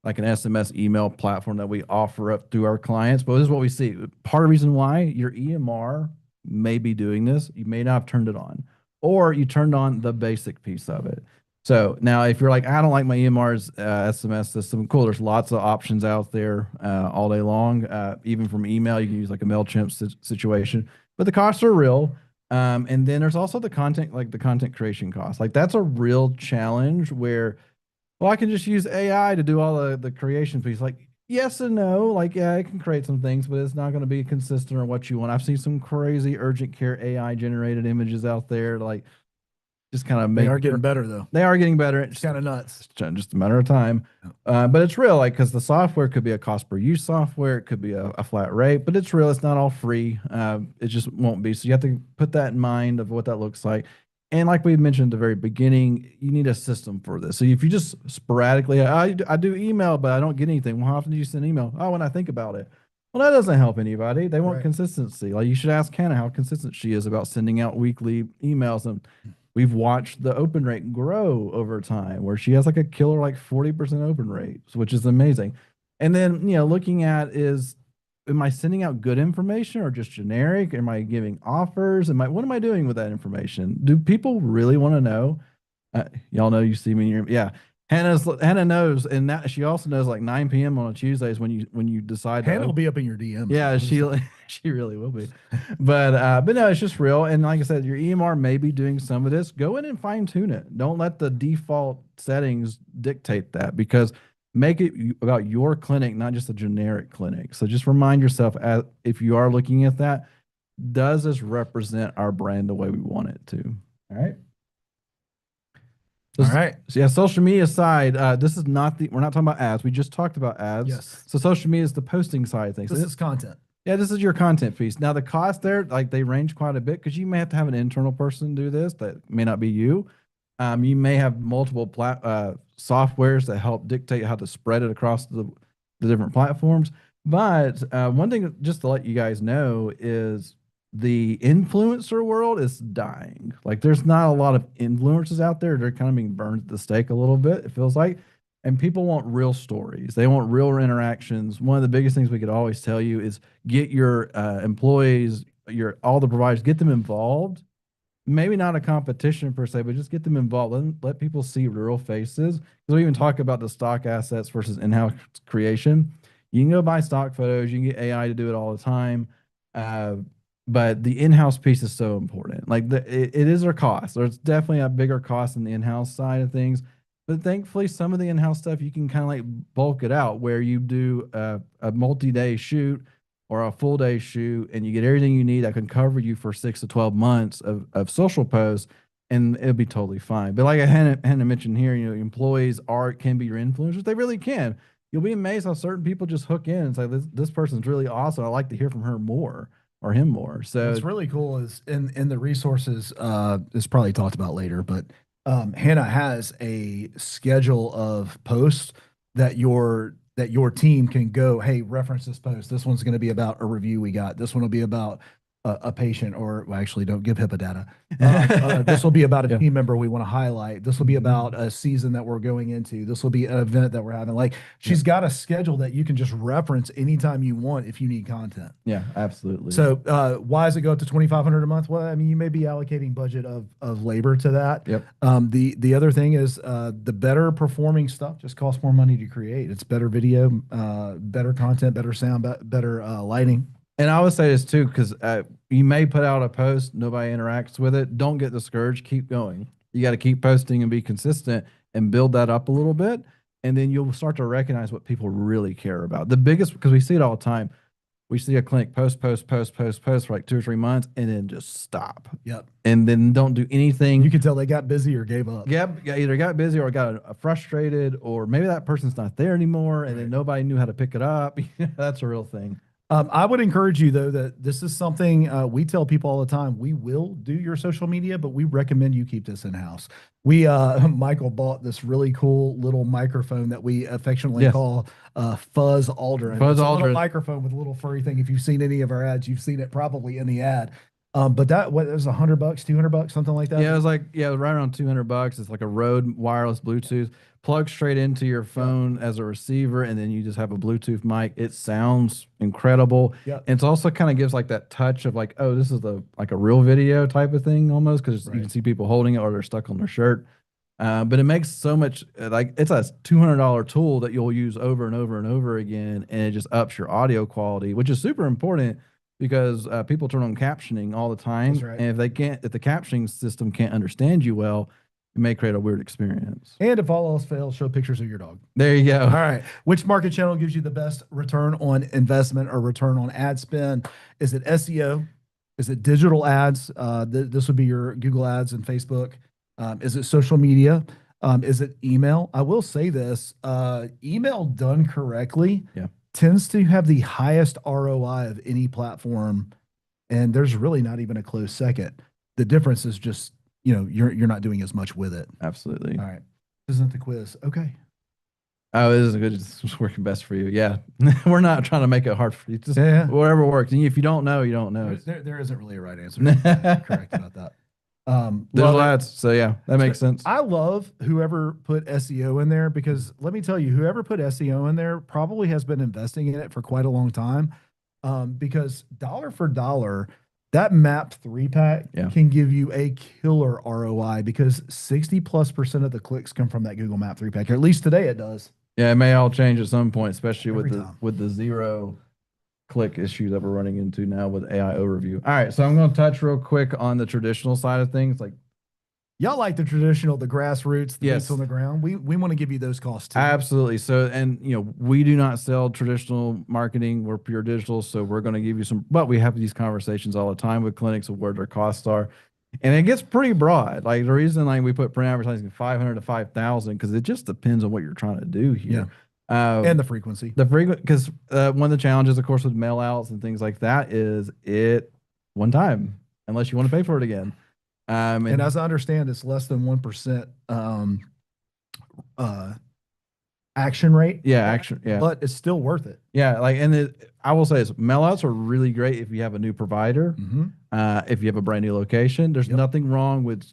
like an SMS email platform that we offer up to our clients, but this is what we see. Part of the reason why your EMR may be doing this, you may not have turned it on, or you turned on the basic piece of it. So now if you're like, I don't like my EMR's SMS system, cool. There's lots of options out there all day long. Even from email, you can use like a MailChimp situation, but the costs are real. And then there's also the content, like the content creation cost. Like that's a real challenge where, well, I can just use AI to do all the creation piece. Like, yes and no. Like, yeah, I can create some things, but it's not going to be consistent or what you want. I've seen some crazy urgent care AI generated images out there. Like, just kind of make. They are getting better though. They are getting better. It's kind of nuts. It's just a matter of time. But it's real, like, because the software could be a cost per use software. It could be a flat rate, but it's real. It's not all free. It just won't be. So you have to put that in mind of what that looks like. And like we mentioned at the very beginning, you need a system for this. So if you just sporadically, I do email, but I don't get anything. Well, how often do you send email? Oh, when I think about it. Well, that doesn't help anybody. They want consistency. Like you should ask Hannah how consistent she is about sending out weekly emails. And we've watched the open rate grow over time where she has like a killer, like 40% open rate, which is amazing. And then, looking at is am I sending out good information or just generic? Am I giving offers? What am I doing with that information? Do people really want to know? Y'all know, you see me in your, yeah. Hannah knows, and that she also knows like 9 p.m. on a Tuesday is when you decide to Hannah will be up in your DM. yeah, she really will be. But no, it's just real. And like I said, your EMR may be doing some of this. Go in and fine tune it. Don't let the default settings dictate that, because make it about your clinic, not just a generic clinic. So just remind yourself, if you are looking at that, does this represent our brand the way we want it to? All right. All right. So yeah, social media side, this is not we're not talking about ads. We just talked about ads. Yes. So social media is the posting side of things. This is content. Yeah, this is your content piece. Now the cost there, like they range quite a bit, because you may have to have an internal person do this. That may not be you. You may have multiple softwares that help dictate how to spread it across the different platforms. But one thing just to let you guys know is the influencer world is dying. Like there's not a lot of influencers out there. They're kind of being burned at the stake a little bit, it feels like. And people want real stories. They want real interactions. One of the biggest things we could always tell you is get your employees, all the providers, get them involved. Maybe not a competition per se, but just get them involved. Let people see real faces. Because we even talk about the stock assets versus in-house creation. You can go buy stock photos. You can get AI to do it all the time. But the in-house piece is so important. Like it is a cost. There's definitely a bigger cost in the in-house side of things. But thankfully, some of the in-house stuff, you can kind of like bulk it out, where you do a multi-day shoot or a full day shoot, and you get everything you need that can cover you for 6 to 12 months of social posts, and it'll be totally fine. But like Hannah mentioned here, employees can be your influencers. They really can. You'll be amazed how certain people just hook in and say, this person's really awesome. I'd like to hear from her more or him more. So what's really cool is in the resources, it's probably talked about later, but Hannah has a schedule of posts that your team can go, hey, reference this post. This one's going to be about a review we got. This one will be about a patient, or well, actually don't give HIPAA data. This will be about a team member we want to highlight. This will be about a season that we're going into. This will be an event that we're having. Like she's got a schedule that you can just reference anytime you want if you need content. Yeah, absolutely. So why does it go up to $2,500 a month? Well, I mean, you may be allocating budget of labor to that. Yep. The other thing is the better performing stuff just costs more money to create. It's better video, better content, better sound, better lighting. And I would say this too, because you may put out a post, nobody interacts with it. Don't get discouraged. Keep going. You got to keep posting and be consistent and build that up a little bit. And then you'll start to recognize what people really care about. The biggest, because we see it all the time. We see a clinic post for like 2 or 3 months and then just stop. Yep. And then don't do anything. You can tell they got busy or gave up. Yep. Either got busy or got frustrated, or maybe that person's not there anymore and then nobody knew how to pick it up. That's a real thing. I would encourage you, though, that this is something we tell people all the time. We will do your social media, but we recommend you keep this in-house. Michael bought this really cool little microphone that we affectionately call Fuzz Aldrin. Fuzz Aldrin. Aldrin. A little microphone with a little furry thing. If you've seen any of our ads, you've seen it probably in the ad. But it was $100, $200, something like that. Yeah, it was right around $200. It's like a Rode wireless Bluetooth, plug straight into your phone as a receiver, and then you just have a Bluetooth mic. It sounds incredible. Yeah, and it's also kind of gives like that touch of like, oh, this is like a real video type of thing almost, because you can see people holding it or they're stuck on their shirt. But it makes so much, like it's a $200 tool that you'll use over and over and over again, and it just ups your audio quality, which is super important. Because people turn on captioning all the time, and if the captioning system can't understand you well, it may create a weird experience. And if all else fails, show pictures of your dog. There you go. All right. Which market channel gives you the best return on investment or return on ad spend? Is it SEO? Is it digital ads? This would be your Google ads and Facebook. Is it social media? Is it email? I will say this, email done correctly tends to have the highest ROI of any platform, and there's really not even a close second. The difference is just, you're not doing as much with it. Absolutely. All right. Isn't the quiz okay? Oh, it is good. It's working best for you. Yeah. We're not trying to make it hard for you. Just whatever works. And if you don't know, you don't know. There isn't really a right answer. Correct about that. Digital ads. So yeah, that makes sense. I love whoever put SEO in there, because let me tell you, whoever put SEO in there probably has been investing in it for quite a long time. because dollar for dollar, that MAP 3-pack Yeah. can give you a killer ROI because 60+% of the clicks come from that Google Map 3-pack, or at least today it does. Yeah, it may all change at some point, especially Every with the time. zero click issue that we're running into now with AI overview. All right, so I'm going to touch real quick on the traditional side of things. Like, Y'all like the traditional, the grassroots, the boots Yes. on the ground. We want to give you those costs too. absolutely. So, and we do not sell traditional marketing. We're pure digital. So we're going to give you some, but we have these conversations all the time with clinics of where their costs are. And it gets pretty broad. Like the reason like we put print advertising 500 to 5,000 because it just depends on what you're trying to do here. And the frequency. The frequent, because one of the challenges, of course, with mail outs and things like that is it one time, unless you want to pay for it again. And as I understand, it's less than 1% action rate. Yeah, action. Yeah. But it's still worth it. Yeah. Like, and I will say this, mail outs are really great if you have a new provider, if you have a brand new location. There's nothing wrong with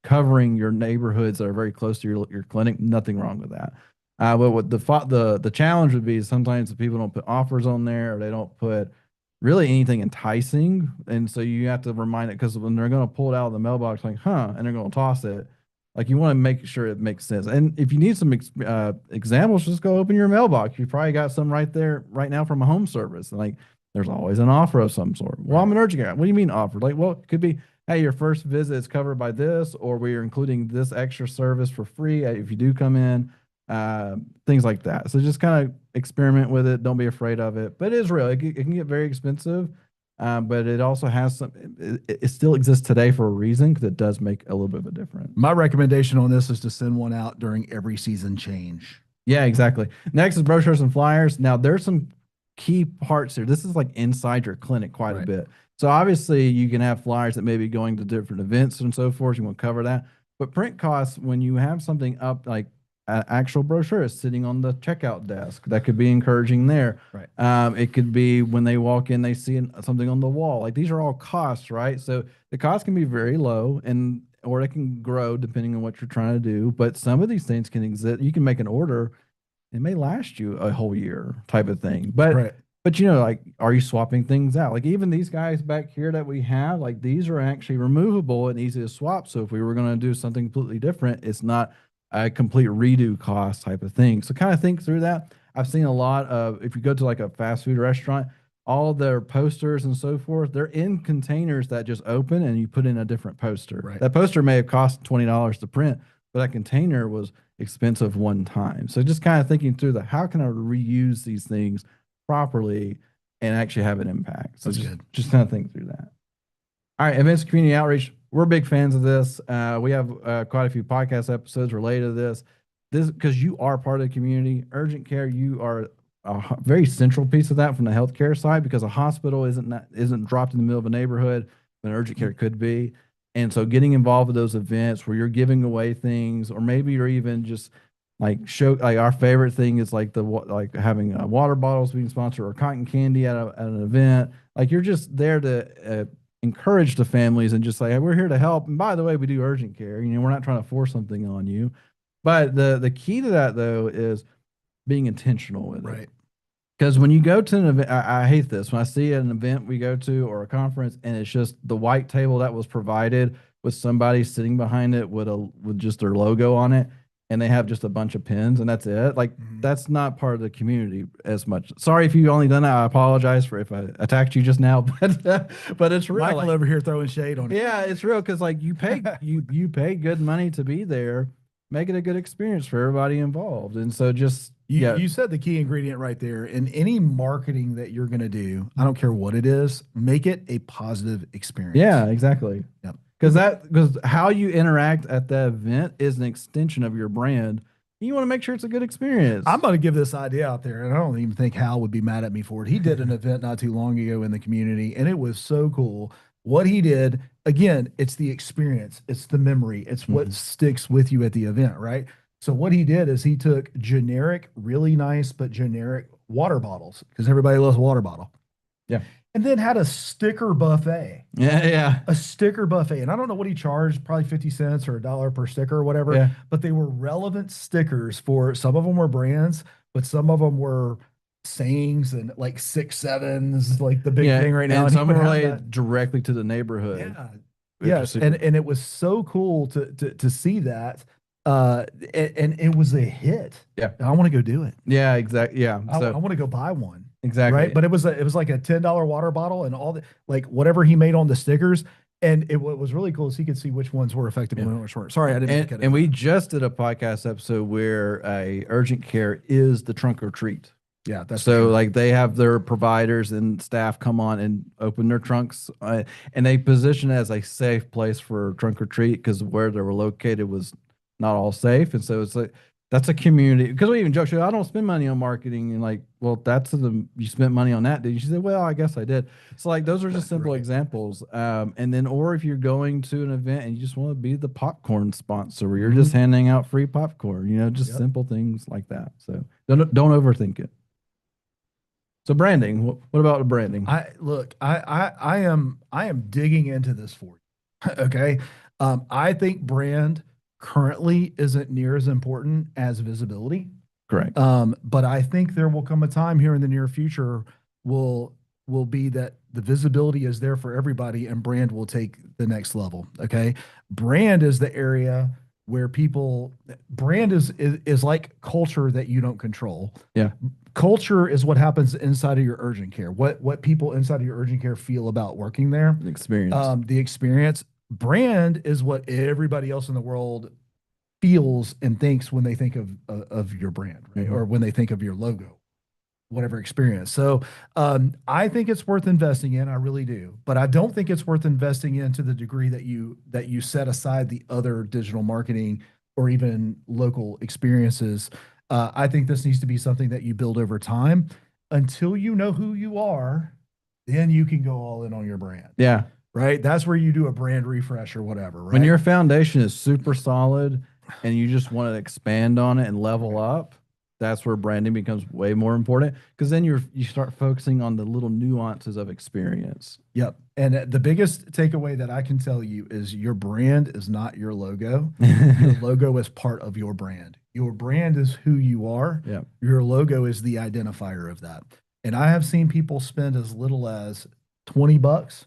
covering your neighborhoods that are very close to your clinic. Nothing wrong with that. But what the challenge would be is sometimes the people don't put offers on there or they don't put really anything enticing. And so you have to remind it because when they're going to pull it out of the mailbox, like, and they're going to toss it. Like you want to make sure it makes sense. And if you need some examples, just go open your mailbox. You probably got some right there right now from a home service. And like there's always an offer of some sort. Well, I'm an urgent care. What do you mean offer? Like, well, it could be, hey, your first visit is covered by this, or we are including this extra service for free if you do come in. Things like that. So just kind of experiment with it. Don't be afraid of it. But it is real. It can get very expensive, but it also has some. It still exists today for a reason because it does make a little bit of a difference. My recommendation on this is to send one out during every season change. Yeah, exactly. Next is brochures and flyers. Now there's some key parts here. This is like inside your clinic quite a bit. So obviously you can have flyers that may be going to different events and so forth. You want to cover that. But print costs when you have something up like actual brochure is sitting on the checkout desk. That could be encouraging there. Right. It could be when they walk in, they see something on the wall. Like these are all costs, right? So the cost can be very low or it can grow depending on what you're trying to do. But some of these things can exist. You can make an order. It may last you a whole year type of thing. But But like, are you swapping things out? Like even these guys back here that we have, like these are actually removable and easy to swap. So if we were going to do something completely different, it's not a complete redo cost type of thing. So kind of think through that. I've seen a lot of, if you go to like a fast food restaurant, all their posters and so forth, they're in containers that just open and you put in a different poster. Right. That poster may have cost $20 to print, but that container was expensive one time. So just kind of thinking through how can I reuse these things properly and actually have an impact. So just kind of think through that. All right, events, community outreach. We're big fans of this. We have quite a few podcast episodes related to this. This because you are part of the community. Urgent care, you are a very central piece of that from the healthcare side because a hospital isn't dropped in the middle of a neighborhood, but urgent care could be. And so getting involved with those events where you're giving away things, or maybe you're even just like our favorite thing is like having water bottles being sponsored or cotton candy at an event. Like you're just there to encourage the families and just say, hey, we're here to help. And by the way, we do urgent care. We're not trying to force something on you. But the key to that though is being intentional with it. Because when you go to an event, I hate this. When I see an event we go to or a conference and it's just the white table that was provided with somebody sitting behind it with just their logo on it, and they have just a bunch of pins and that's it. Like that's not part of the community as much. Sorry if you only done that. I apologize for if I attacked you just now, but it's real. Michael over here throwing shade on it. Yeah, it's real because like you pay you pay good money to be there. Make it a good experience for everybody involved. And so you said the key ingredient right there. In any marketing that you're going to do, I don't care what it is, make it a positive experience. Yeah, exactly. Yep. Because how you interact at that event is an extension of your brand. You want to make sure it's a good experience. I'm going to give this idea out there, and I don't even think Hal would be mad at me for it. He did an event not too long ago in the community, and it was so cool. What he did, again, it's the experience, it's the memory, it's what sticks with you at the event, right? So what he did is he took generic, really nice, but generic water bottles, because everybody loves a water bottle. Yeah. And then had a sticker buffet. Yeah. A sticker buffet. And I don't know what he charged, probably 50 cents or $1 per sticker or whatever. Yeah. But they were relevant stickers for some of them were brands, but some of them were sayings and like 6 7s, like the big Yeah, thing right now. and he some would have related directly to the neighborhood. yeah. which Yes. is super- And it was so cool to see that. And it was a hit. Yeah. And I want to go do it. Yeah, exactly. Yeah. I So want to go buy one. exactly. Right. But it was like a $10 water bottle and all the, like whatever he made on the stickers. And what was really cool is he could see which ones were effective and which weren't. Sorry, I didn't mean to cut it. And we just did a podcast episode where a urgent care is the trunk or treat. Yeah, that's so true. like they have their providers and staff come on and open their trunks, and they position it as a safe place for trunk or treat because where they were located was not all safe, and so it's like that's a community. Because we even joked, I don't spend money on marketing, and like, well, you spent money on that, did you? She said, well, I guess I did. So like those are just simple examples. And then or if you're going to an event and you just want to be the popcorn sponsor, where you're just handing out free popcorn, just simple things like that. So don't overthink it. So branding, what about the branding? I am digging into this for you. Okay. I think brand currently isn't near as important as visibility. Correct. But I think there will come a time here in the near future will be that the visibility is there for everybody and brand will take the next level. Okay. Brand is the area where brand is like culture that you don't control. Yeah. Culture is what happens inside of your urgent care. What people inside of your urgent care feel about working there. The experience. The experience. Brand is what everybody else in the world feels and thinks when they think of your brand, right? Or when they think of your logo, whatever experience. So I think it's worth investing in. I really do, but I don't think it's worth investing in to the degree that you set aside the other digital marketing or even local experiences. I think this needs to be something that you build over time until you know who you are. Then you can go all in on your brand. Yeah. Right. That's where you do a brand refresh or whatever. Right? When your foundation is super solid and you just want to expand on it and level up, that's where branding becomes way more important because then you start focusing on the little nuances of experience. Yep. And the biggest takeaway that I can tell you is your brand is not your logo. Your logo is part of your brand. Your brand is who you are. Yep. Your logo is the identifier of that. And I have seen people spend as little as $20.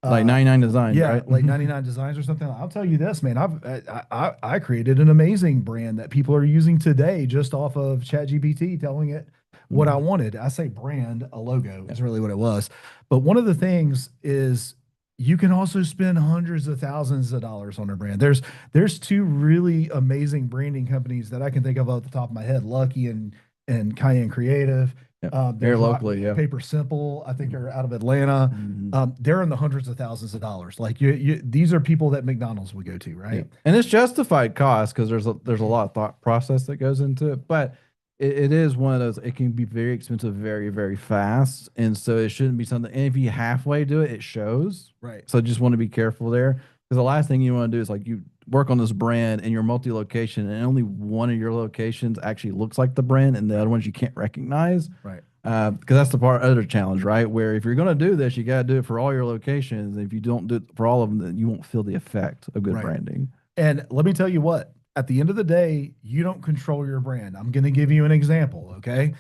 Like 99 designs, yeah, right? like 99 designs or something. I'll tell you this, man. I created an amazing brand that people are using today just off of ChatGPT, telling it what I wanted. I say brand, a logo is really what it was. But one of the things is you can also spend hundreds of thousands of dollars on a brand. There's two really amazing branding companies that I can think of off the top of my head, Lucky and Cayenne Creative. Here locally, yeah. Paper Simple, I think, are out of Atlanta. They're in the hundreds of thousands of dollars. Like these are people that McDonald's would go to, right? Yeah. And it's justified cost because there's a lot of thought process that goes into it. But it is one of those. It can be very expensive, very very fast, and so it shouldn't be something. And if you halfway do it, it shows. Right. So just want to be careful there because the last thing you want to do is like you work on this brand and you're multi-location and only one of your locations actually looks like the brand and the other ones you can't recognize. Right. Because that's the other challenge, right? Where if you're going to do this, you got to do it for all your locations. And if you don't do it for all of them, then you won't feel the effect of good branding. And let me tell you what, at the end of the day, you don't control your brand. I'm going to give you an example. Okay.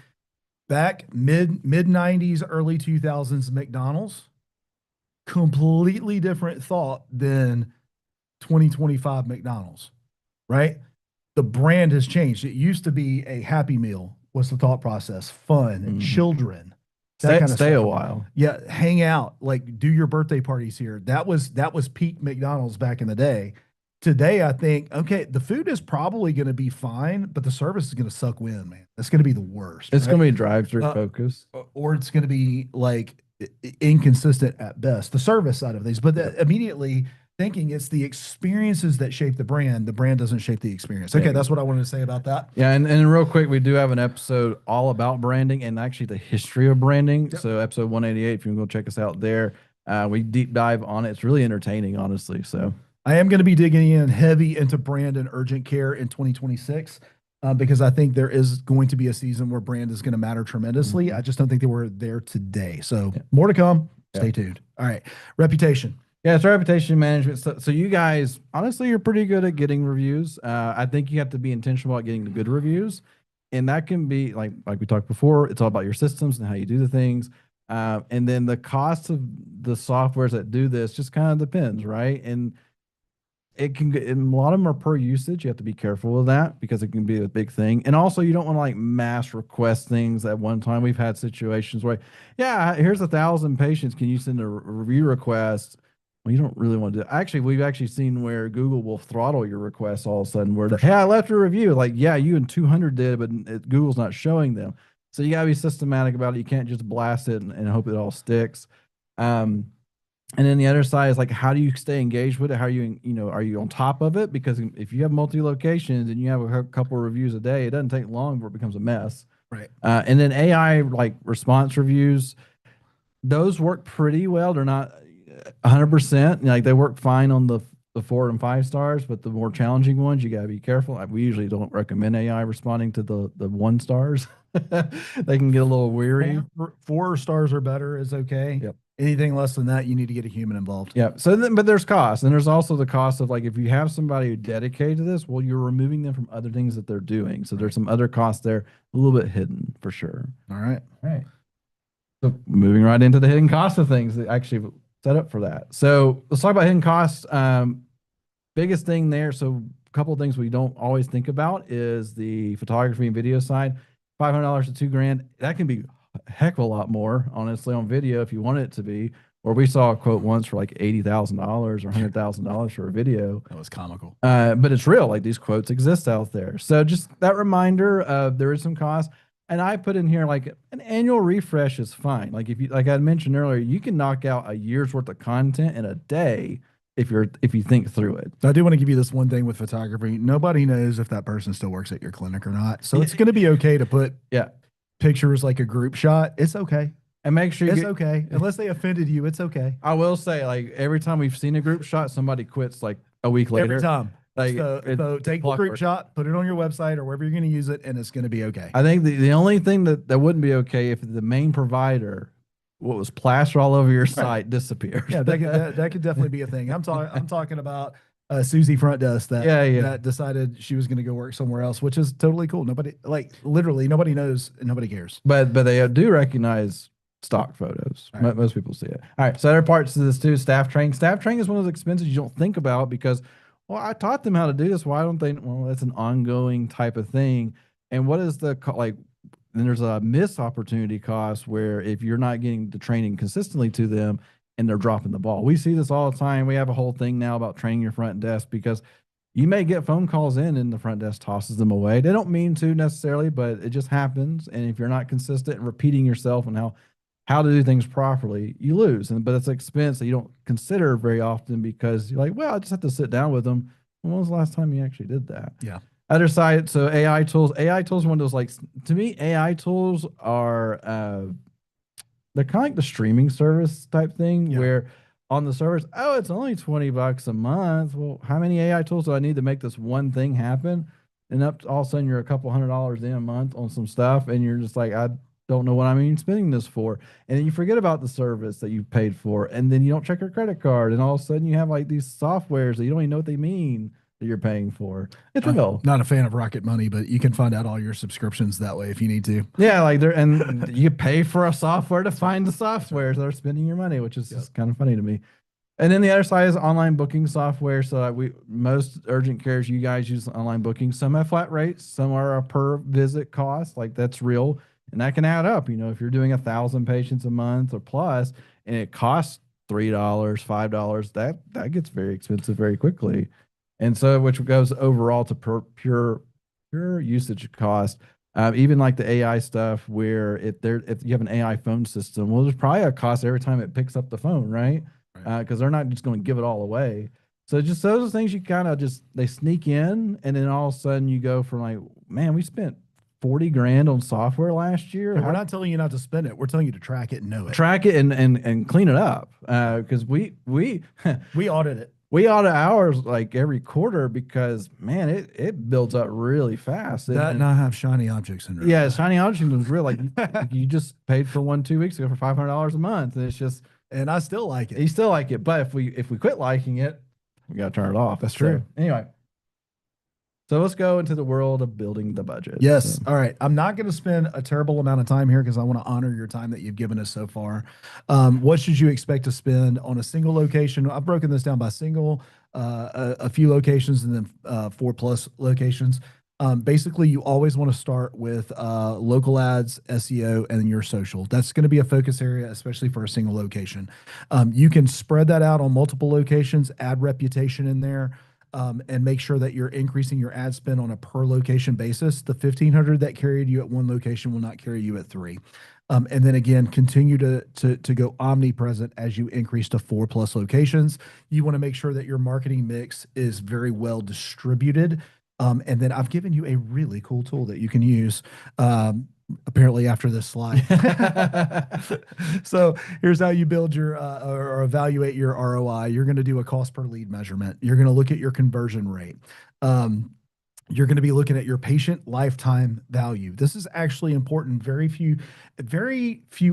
Back mid 90s, early 2000s, McDonald's, completely different thought than 2025 McDonald's, right? The brand has changed. It used to be a Happy Meal was the thought process, fun, children. Stay a while. Yeah, hang out, like do your birthday parties here. That was peak McDonald's back in the day. Today, I think, okay, the food is probably going to be fine, but the service is going to suck wind, man. That's going to be the worst. It's going to be drive-through focus. Or it's going to be like inconsistent at best, the service side of things. But immediately thinking it's the experiences that shape the brand doesn't shape the experience. Okay, that's what I wanted to say about that. Yeah, and real quick, we do have an episode all about branding and actually the history of branding. Yep. So episode 188, if you can go check us out there, we deep dive on it. It's really entertaining, honestly. So I am going to be digging in heavy into brand and urgent care in 2026 because I think there is going to be a season where brand is going to matter tremendously. I just don't think they were there today. So more to come. Stay tuned. All right. Reputation. Yeah, it's reputation management. So you guys, honestly, you're pretty good at getting reviews. I think you have to be intentional about getting the good reviews. and that can be like we talked before, it's all about your systems and how you do the things. And then the cost of the softwares that do this just kind of depends, right? And it can get, and a lot of them are per usage. You have to be careful with that because it can be a big thing. And also, you don't want to like mass request things at one time. We've had situations where, yeah, here's 1,000 patients. Can you send a review request? Well, you don't really want to do. Actually, we've actually seen where Google will throttle your requests all of a sudden. Where, hey, I left a review. Like, yeah, you and 200 did, but Google's not showing them. So you gotta be systematic about it. You can't just blast it and hope it all sticks. Um, and then the other side is like, how do you stay engaged with it? How are you, are you on top of it? Because if you have multi locations and you have a couple of reviews a day, it doesn't take long before it becomes a mess. Right. And then AI like response reviews, those work pretty well. They're not 100%. Like they work fine on the 4 and 5 stars, but the more challenging ones, you got to be careful. We usually don't recommend AI responding to the 1 stars. They can get a little weary. 4 stars or better is okay. Yep. Anything less than that, you need to get a human involved. Yeah. So then, but there's cost, and there's also the cost of like if you have somebody who dedicated to this, well, you're removing them from other things that they're doing. So there's some other costs there, a little bit hidden for sure. All right. All right. So moving right into the hidden costs of things that actually set up for that. So let's talk about hidden costs. Biggest thing there. So a couple of things we don't always think about is the photography and video side. $500 to $2,000. That can be a heck of a lot more, honestly, on video if you want it to be. Or we saw a quote once for like $80,000 or $100,000 for a video. That was comical. But it's real. Like these quotes exist out there. So just that reminder of there is some cost. And I put in here like an annual refresh is fine. Like if you, like I mentioned earlier, you can knock out a year's worth of content in a day if you think through it. I do want to give you this one thing with photography. Nobody knows if that person still works at your clinic or not. So it's going to be okay to put pictures like a group shot. It's okay. And make sure it's okay. Unless they offended you, it's okay. I will say, like every time we've seen a group shot, somebody quits like a week later. Every time. Like so take the group shot, put it on your website or wherever you're going to use it, and it's going to be okay. I think the only thing that wouldn't be okay if the main provider, what was plastered all over your site, disappears. Yeah, that could definitely be a thing. I'm talking about Susie Front Desk that decided she was going to go work somewhere else, which is totally cool. Nobody, like literally nobody knows and nobody cares. But they do recognize stock photos. Right. Most people see it. All right. So other parts of this too, staff training. Staff training is one of those expenses you don't think about because, well, I taught them how to do this. Why don't they? Well, that's an ongoing type of thing. And what is the like? Then there's a missed opportunity cost where if you're not getting the training consistently to them and they're dropping the ball. We see this all the time. We have a whole thing now about training your front desk because you may get phone calls in and the front desk tosses them away. They don't mean to necessarily, but it just happens. And if you're not consistent and repeating yourself on how to do things properly, you lose. But it's an expense that you don't consider very often because you're like, well, I just have to sit down with them. When was the last time you actually did that? Yeah. Other side, so AI tools. AI tools are one of those, like, to me, AI tools are, they're kind of like the streaming service type thing where on the service, oh, it's only $20 a month. Well, how many AI tools do I need to make this one thing happen? And all of a sudden you're a couple $100 in a month on some stuff and you're just like, I don't know what I'm even spending this for. And then you forget about the service that you paid for. And then you don't check your credit card. And all of a sudden you have like these softwares that you don't even know what they mean that you're paying for. It's real. Not a fan of Rocket Money, but you can find out all your subscriptions that way if you need to. Yeah, like and you pay for a software to find the softwares that are spending your money, which is just kind of funny to me. And then the other side is online booking software. So most urgent cares, you guys use online booking. Some have flat rates, some are a per visit cost. Like that's real, and that can add up. If you're doing 1,000 patients a month or plus, and it costs $3, $5, that gets very expensive very quickly. And so, which goes overall to pure usage cost. Even like the AI stuff, where if you have an AI phone system, well, there's probably a cost every time it picks up the phone, right? Because they're not just going to give it all away. So just those are things you kind of they sneak in, and then all of a sudden you go from like, man, we spent $40,000 on software last year. We're not telling you not to spend it. We're telling you to track it and know it. Track it and clean it up. Because we audit it. We audit ours like every quarter because, man, it builds up really fast. And I have shiny objects in there. Yeah, shiny objects is real. Like you just paid for one 2 weeks ago for $500 a month, and it's just. And I still like it. You still like it, but if we quit liking it, we got to turn it off. That's true. Anyway, So let's go into the world of building the budget. Yes. So- All right. I'm not going to spend a terrible amount of time here because I want to honor your time that you've given us so far. What should you expect to spend on a single location? I've broken this down by single, a few locations, and then 4+ locations. Basically, you always want to start with local ads, SEO, and your social. That's going to be a focus area, especially for a single location. You can spread that out on multiple locations, add reputation in there, and make sure that you're increasing your ad spend on a per location basis. The 1,500 that carried you at one location will not carry you at three. And then again, continue to go omnipresent as you increase to 4+ locations. You want to make sure that your marketing mix is very well distributed. And then I've given you a really cool tool that you can use. Apparently after this slide. So here's how you build your or evaluate your ROI. You're going to do a cost per lead measurement. You're going to look at your conversion rate. You're going to be looking at your patient lifetime value. This is actually important. Very few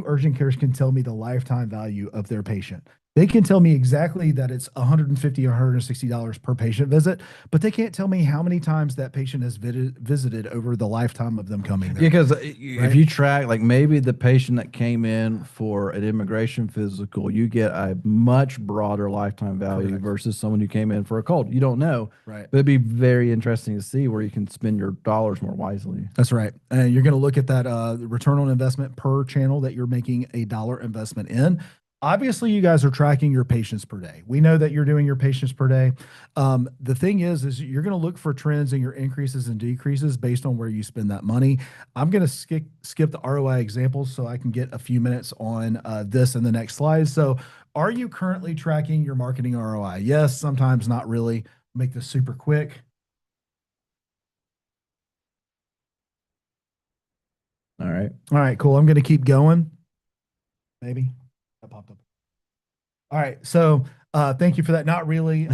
urgent cares can tell me the lifetime value of their patient. They can tell me exactly that it's $150 or $160 per patient visit, but they can't tell me how many times that patient has visited over the lifetime of them coming there. Yeah, because if you track, like maybe the patient that came in for an immigration physical, you get a much broader lifetime value Correct. versus someone who came in for a cold. You don't know, Right. but it'd be very interesting to see where you can spend your dollars more wisely. That's right. And you're going to look at that return on investment per channel that you're making a dollar investment in. Obviously, you guys are tracking your patients per day. We know that you're doing your patients per day. The thing is you're going to look for trends in your increases and decreases based on where you spend that money. I'm going to skip the ROI examples so I can get a few minutes on this in the next slide. So are you currently tracking your marketing ROI? Yes, sometimes not really. Make this super quick. All right. All right, cool. I'm going to keep going. Maybe. That popped up. All right. So thank you for that. Not really.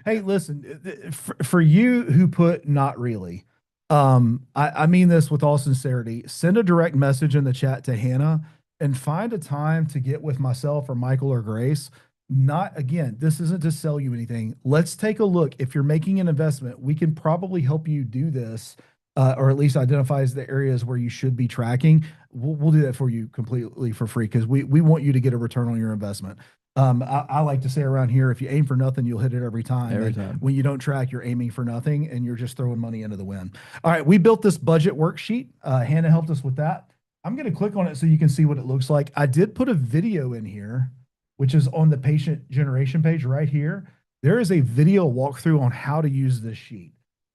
Hey, listen, for you who put not really, I mean this with all sincerity. Send a direct message in the chat to Hannah and find a time to get with myself or Michael or Grace. Not again, this isn't to sell you anything. Let's take a look. If you're making an investment, we can probably help you do this. Or at least identifies the areas where you should be tracking. We'll do that for you completely for free because we want you to get a return on your investment. I like to say around here, if you aim for nothing, you'll hit it every time. Every And time. when you don't track, you're aiming for nothing and you're just throwing money into the wind. All right, we built this budget worksheet. Hannah helped us with that. I'm going to click on it so you can see what it looks like. I did put a video in here, which is on the patient generation page right here. There is a video walkthrough on how to use this sheet.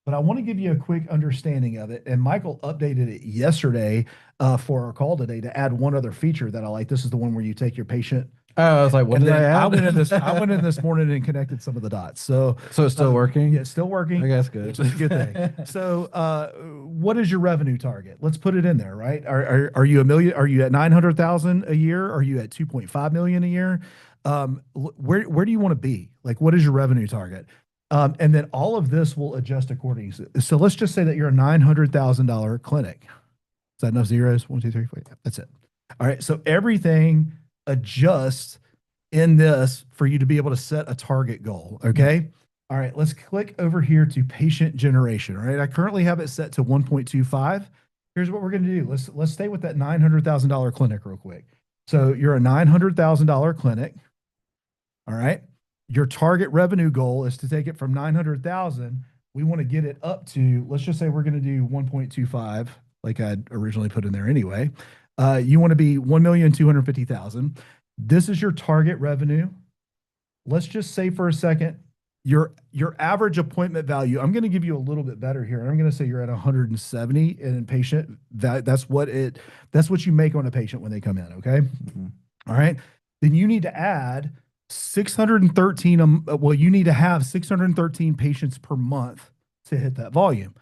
But I want to give you a quick understanding of it. And Michael updated it yesterday for our call today to add one other feature that I like. This is the one where you take your patient. Oh, I was like, what And did I then add? I went in this morning and connected some of the dots. So it's still working? Yeah, it's still working. I guess good. Which is a good thing. So what is your revenue target? Let's put it in there, right? Are you a million? Are you at 900,000 a year? Are you at 2.5 million a year? Where do you want to be? Like, what is your revenue target? And then all of this will adjust accordingly. So let's just say that you're a $900,000 clinic. Is that enough zeros? 1, 2, 3, 4. Yeah, that's it. All right. So everything adjusts in this for you to be able to set a target goal. Okay. All right. Let's click over here to patient generation. All right. I currently have it set to 1.25. Here's what we're going to do. Let's stay with that $900,000 clinic real quick. So you're a $900,000 clinic. All right. Your target revenue goal is to take it from 900,000. We want to get it up to, let's just say we're going to do 1.25, like I'd originally put in there anyway. You want to be 1,250,000. This is your target revenue. Let's just say for a second, your average appointment value, I'm going to give you a little bit better here. I'm going to say you're at 170 in patient. That's what you make on a patient when they come in. Okay. Mm-hmm. All right. Then you need to add 613. Well, you need to have 613 patients per month to hit that volume.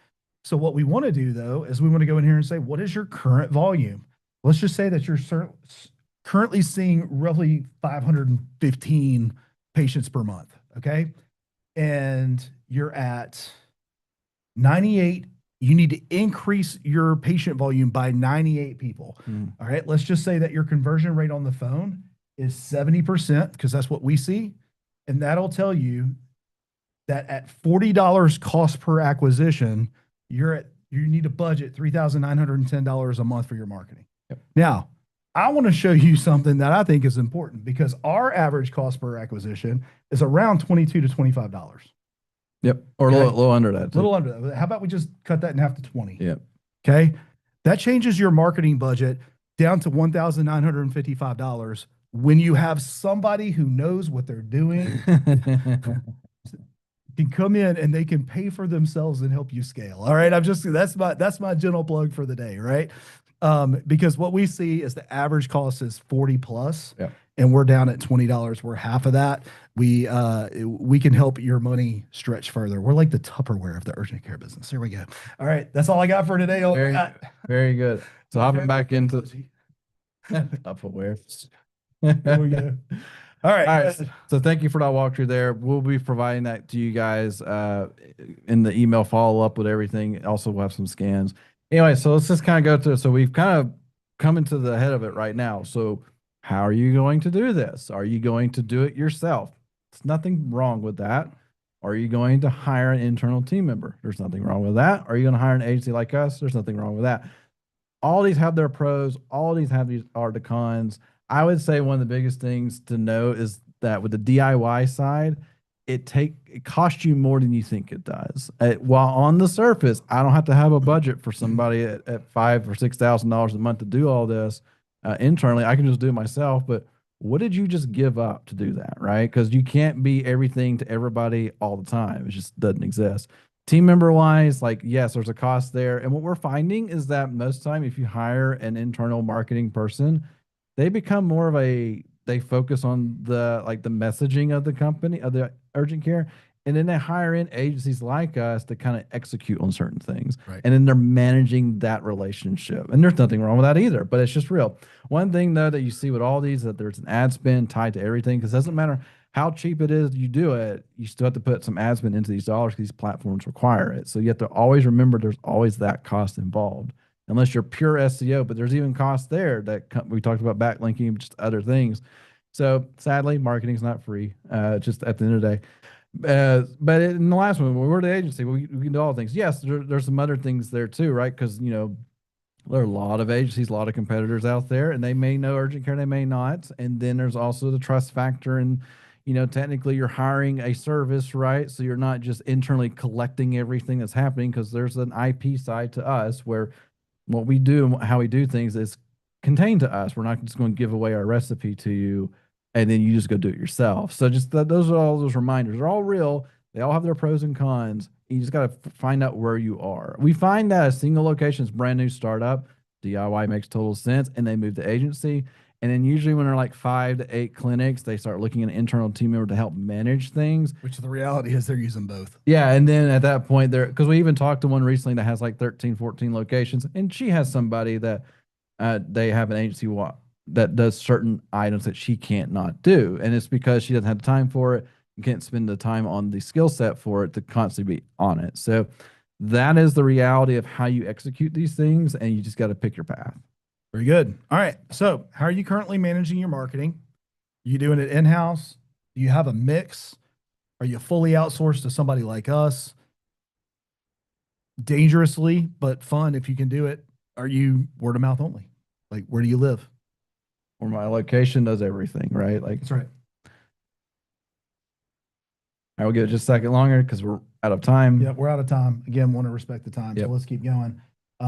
So what we want to do though, is we want to go in here and say, what is your current volume? Let's just say that you're currently seeing roughly 515 patients per month. Okay. And you're at 98. You need to increase your patient volume by 98 people. All right. Let's just say that your conversion rate on the phone is 70%, because that's what we see. And that'll tell you that at $40 cost per acquisition, you need to budget $3,910 a month for your marketing. Yep. Now, I want to show you something that I think is important because our average cost per acquisition is around $22 to $25. Yep. Or a Okay. little under that. Too. Little under that. How about we just cut that in half to 20? Yep. Okay. That changes your marketing budget down to $1,955 when you have somebody who knows what they're doing can come in and they can pay for themselves and help you scale. All right. That's my general plug for the day. Right. Because what we see is the average cost is 40 plus. Yeah. And we're down at $20. We're half of that. We can help your money stretch further. We're like the Tupperware of the urgent care business. Here we go. All right. That's all I got for today. Very good. So hopping back into Tupperware. There we go. All right. All right. So thank you for that walkthrough there. We'll be providing that to you guys in the email follow up with everything. Also, we'll have some scans. Anyway, so let's just kind of go through. So we've kind of come into the head of it right now. So how are you going to do this? Are you going to do it yourself? There's nothing wrong with that. Are you going to hire an internal team member? There's nothing wrong with that. Are you going to hire an agency like us? There's nothing wrong with that. All these have their pros. All these have these are the cons. I would say one of the biggest things to know is that with the DIY side, it costs you more than you think it does. While on the surface, I don't have to have a budget for somebody at $5,000 or $6,000 a month to do all this internally. I can just do it myself. But what did you just give up to do that, right? Because you can't be everything to everybody all the time. It just doesn't exist. Team member wise, like, yes, there's a cost there. And what we're finding is that most time, if you hire an internal marketing person, they become more of they focus on the messaging of the company, of the urgent care. And then they hire in agencies like us to kind of execute on certain things. Right. And then they're managing that relationship. And there's nothing wrong with that either, but it's just real. One thing though, that you see with all these, that there's an ad spend tied to everything, because it doesn't matter how cheap it is you do it, you still have to put some ad spend into these dollars because these platforms require it. So you have to always remember there's always that cost involved. Unless you're pure SEO, but there's even costs there that we talked about, backlinking, just other things. So sadly, marketing is not free, just at the end of the day. But in the last one, when we're the agency, we can do all things. Yes, there's some other things there too, right? Because, there are a lot of agencies, a lot of competitors out there, and they may know urgent care, they may not. And then there's also the trust factor. And, technically you're hiring a service, right? So you're not just internally collecting everything that's happening, because there's an IP side to us where what we do and how we do things is contained to us. We're not just going to give away our recipe to you and then you just go do it yourself. So just those are all those reminders. They're all real. They all have their pros and cons. You just got to find out where you are. We find that a single location is brand new startup. DIY makes total sense, and they move to agency. And then usually when they're like 5 to 8 clinics, they start looking at an internal team member to help manage things. Which the reality is they're using both. Yeah. And then at that point because we even talked to one recently that has like 13, 14 locations, and she has somebody that they have an agency that does certain items that she can't not do. And it's because she doesn't have the time for it. You can't spend the time on the skill set for it to constantly be on it. So that is the reality of how you execute these things, and you just got to pick your path. Very good. All right. So how are you currently managing your marketing? Are you doing it in-house? Do you have a mix? Are you fully outsourced to somebody like us? Dangerously, but fun if you can do it. Are you word of mouth only? Like, where do you live? Or my location does everything, right? Like, That's right. I will give it just a second longer because we're out of time. Yeah, we're out of time. Again, want to respect the time. Yep. So let's keep going.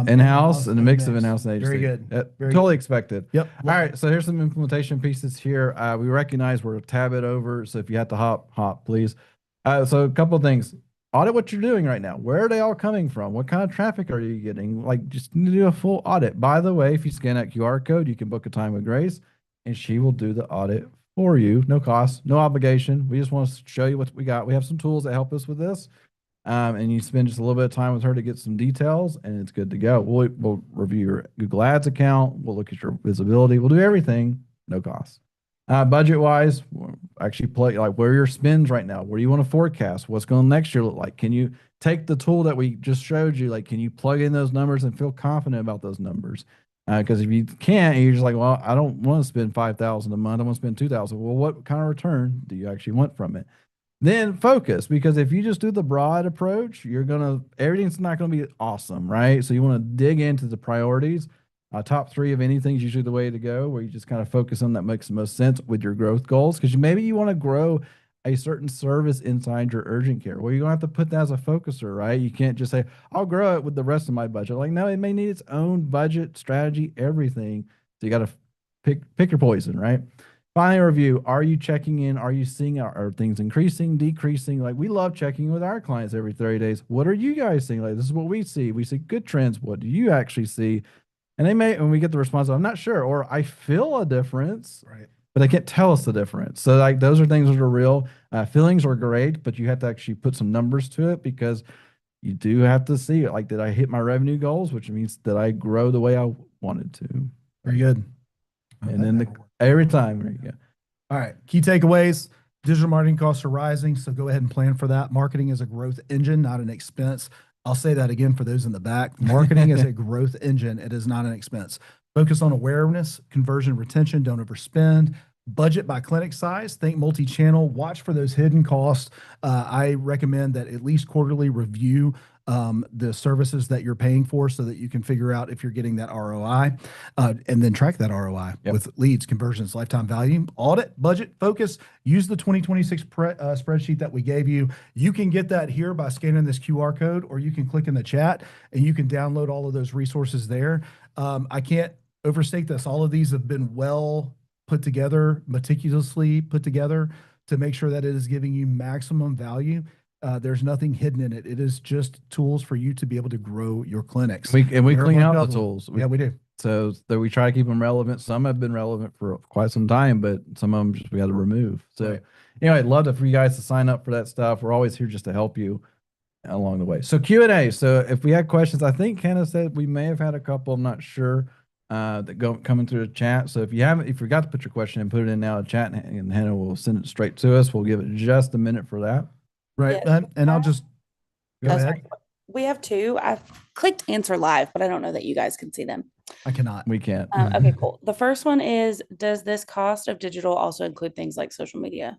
In-house and a mix of in-house and agency. Very good. Yep, Very totally expected. Yep. All right. So here's some implementation pieces here. We recognize we're a tab it over. So if you have to hop, please. So a couple of things. Audit what you're doing right now. Where are they all coming from? What kind of traffic are you getting? Like, just need to do a full audit. By the way, if you scan that QR code, you can book a time with Grace, and she will do the audit for you. No cost, no obligation. We just want to show you what we got. We have some tools that help us with this. And you spend just a little bit of time with her to get some details, and it's good to go. We'll review your Google Ads account. We'll look at your visibility. We'll do everything, no cost. Budget-wise, we'll actually play like where are your spends right now? Where do you want to forecast? What's going to next year look like? Can you take the tool that we just showed you? Like, can you plug in those numbers and feel confident about those numbers? Because if you can't, you're just like, well, I don't want to spend $5,000 a month. I want to spend $2,000. Well, what kind of return do you actually want from it? then focus, because if you just do the broad approach, everything's not gonna be awesome, right? So you want to dig into the priorities. Top three of anything is usually the way to go, where you just kind of focus on that makes the most sense with your growth goals. Because maybe you want to grow a certain service inside your urgent care. Well, you're gonna have to put that as a focuser, right? You can't just say, I'll grow it with the rest of my budget. Like, no, it may need its own budget, strategy, everything. So you got to pick your poison, right? Finally, review. Are you checking in? Are you seeing are things increasing, decreasing? Like, we love checking with our clients every 30 days. What are you guys seeing? Like, this is what we see. We see good trends. What do you actually see? And when we get the response, I'm not sure, or I feel a difference, Right. but they can't tell us the difference. So like, those are things that are real. Feelings are great, but you have to actually put some numbers to it, because you do have to see it. Like, did I hit my revenue goals, which means that I grow the way I wanted to. Very good. And then every time, there you go. All right. Key takeaways. Digital marketing costs are rising, so go ahead and plan for that. Marketing is a growth engine, not an expense. I'll say that again for those in the back. Marketing is a growth engine. It is not an expense. Focus on awareness, conversion, retention. Don't overspend. Budget by clinic size. Think multi-channel. Watch for those hidden costs. I recommend that at least quarterly review the services that you're paying for, so that you can figure out if you're getting that ROI, and then track that ROI with leads, conversions, lifetime value. Audit, budget, focus. Use the 2026 spreadsheet that we gave you. You can get that here by scanning this QR code, or you can click in the chat and you can download all of those resources there. I can't overstate this. All of these have been well put together, meticulously put together, to make sure that it is giving you maximum value. There's nothing hidden in it. It is just tools for you to be able to grow your clinics. We clean out the tools. Yeah, we do. So that we try to keep them relevant. Some have been relevant for quite some time, but some of them just we got to remove. So anyway, I'd love for you guys to sign up for that stuff. We're always here just to help you along the way. So Q&A. So if we had questions, I think Hannah said we may have had a couple. I'm not sure that coming through the chat. So if you forgot to put your question and put it in now, chat, and Hannah will send it straight to us. We'll give it just a minute for that. Right. Yeah. And I'll just go ahead. Sorry. We have two. I've clicked answer live, but I don't know that you guys can see them. I cannot. We can't. Okay, cool. The first one is, does this cost of digital also include things like social media?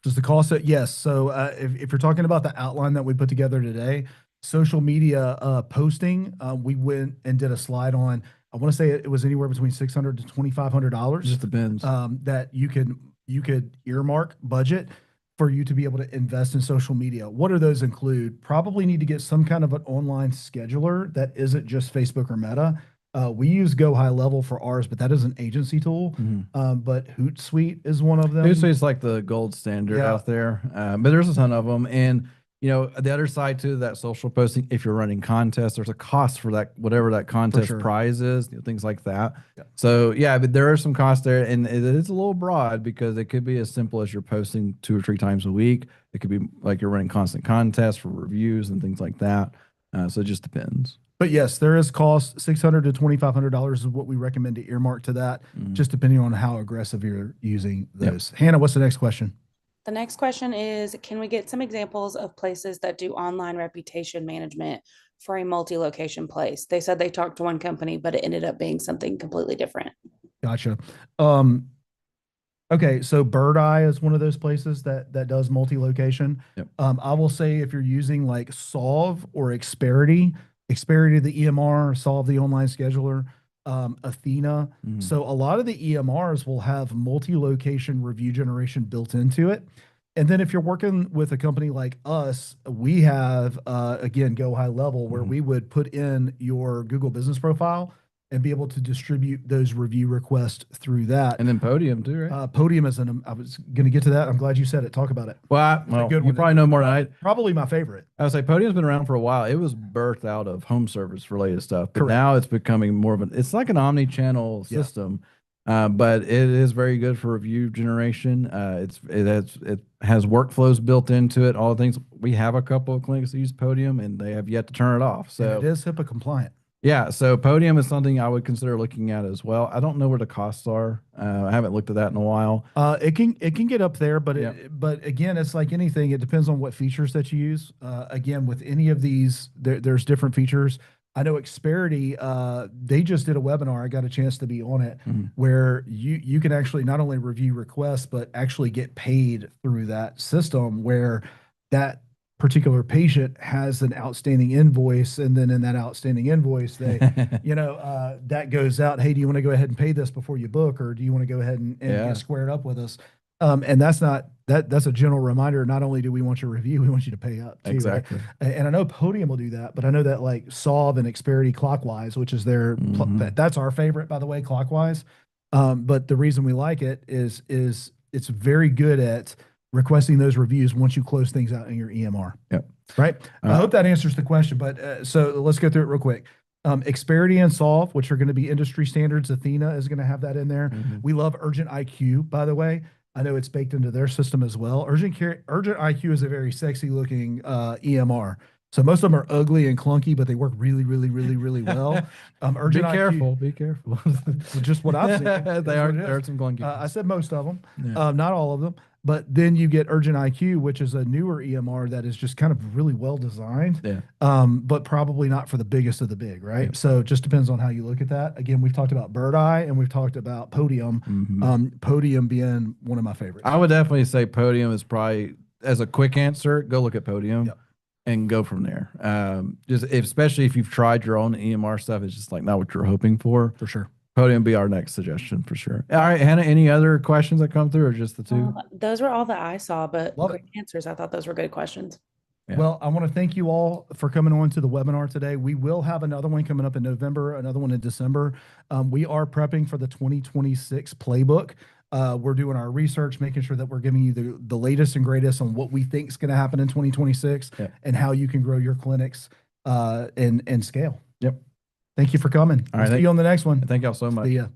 Does the cost it? Yes. So if you're talking about the outline that we put together today, social media posting, we went and did a slide on, I want to say it was anywhere between $600 to $2,500. Just depends. That you could earmark budget for you to be able to invest in social media. What do those include? Probably need to get some kind of an online scheduler that isn't just Facebook or Meta. We use Go High Level for ours, but that is an agency tool. But Hootsuite is one of them. Hootsuite's like the gold standard out there, but there's a ton of them. And the other side to that social posting, if you're running contests, there's a cost for that, whatever that contest prize is, things like that. So but there are some costs there, and it's a little broad, because it could be as simple as you're posting 2 or 3 times a week. It could be like you're running constant contests for reviews and things like that. So it just depends. But yes, there is cost. $600 to $2,500 is what we recommend to earmark to that, just depending on how aggressive you're using those. Hannah, what's the next question? The next question is, can we get some examples of places that do online reputation management for a multi-location place? They said they talked to one company, but it ended up being something completely different. Gotcha. Okay, so Bird Eye is one of those places that does multi-location. I will say, if you're using like Solve or Xperity the EMR, Solve the online scheduler, Athena. So a lot of the EMRs will have multi-location review generation built into it. And then if you're working with a company like us, we have, again, Go High Level, where we would put in your Google business profile and be able to distribute those review requests through that. And then Podium too, right? Podium is I was going to get to that. I'm glad you said it. Talk about it. Well, you probably know more than I. Probably my favorite. I would say Podium's been around for a while. It was birthed out of home service related stuff, but now it's becoming more of it's like an omni-channel system. But it is very good for review generation. It has workflows built into it. All the things. We have a couple of clinics that use Podium, and they have yet to turn it off. So and it is HIPAA compliant. Yeah, so Podium is something I would consider looking at as well. I don't know where the costs are. I haven't looked at that in a while. It can get up there, but but again, it's like anything. It depends on what features that you use. Again, with any of these, there's different features. I know Xperity, they just did a webinar. I got a chance to be on it, Mhm. where you can actually not only review requests, but actually get paid through that system, where that particular patient has an outstanding invoice, and then in that outstanding invoice, they, that goes out. Hey, do you want to go ahead and pay this before you book, or do you want to go ahead and Yeah. get squared up with us? And that's not that's a general reminder. Not only do we want your review, we want you to pay up too. Right? Exactly. And I know Podium will do that, but I know that like Solve and Xperity Clockwise, which is their Mhm. that's our favorite, by the way, Clockwise. But the reason we like it is it's very good at requesting those reviews once you close things out in your EMR. Yep. Right. I hope that answers the question. But so let's go through it real quick. Xperity and Solve, which are going to be industry standards. Athena is going to have that in there. Mhm. We love Urgent IQ, by the way. I know it's baked into their system as well. Urgent IQ is a very sexy looking EMR. So most of them are ugly and clunky, but they work really, really, really, really well. Be Urgent careful. Be careful. IQ, just what I've seen. is They what are. it There are is. some clunky. I said most of them, Yeah. not all of them. But then you get Urgent IQ, which is a newer EMR that is just kind of really well designed, Yeah. but probably not for the biggest of the big, right? Yep. So it just depends on how you look at that. Again, we've talked about Bird Eye and we've talked about Podium. Mhm. Podium being one of my favorites. I would definitely say Podium is probably, as a quick answer, go look at Podium. Yep. And go from there. Especially if you've tried your own EMR stuff, it's just like not what you're hoping for. For sure. Podium be our next suggestion for sure. All right, Hannah, any other questions that come through, or just the two? Those were all that I saw, but Love great answers. I thought those were good questions. Yeah. Well, I want to thank you all for coming on to the webinar today. We will have another one coming up in November, another one in December. We are prepping for the 2026 playbook. We're doing our research, making sure that we're giving you the latest and greatest on what we think is going to happen in 2026 Yeah. and how you can grow your clinics and scale. Yep. Thank you for coming. All right, See you on the next one. Thank y'all so much. See ya.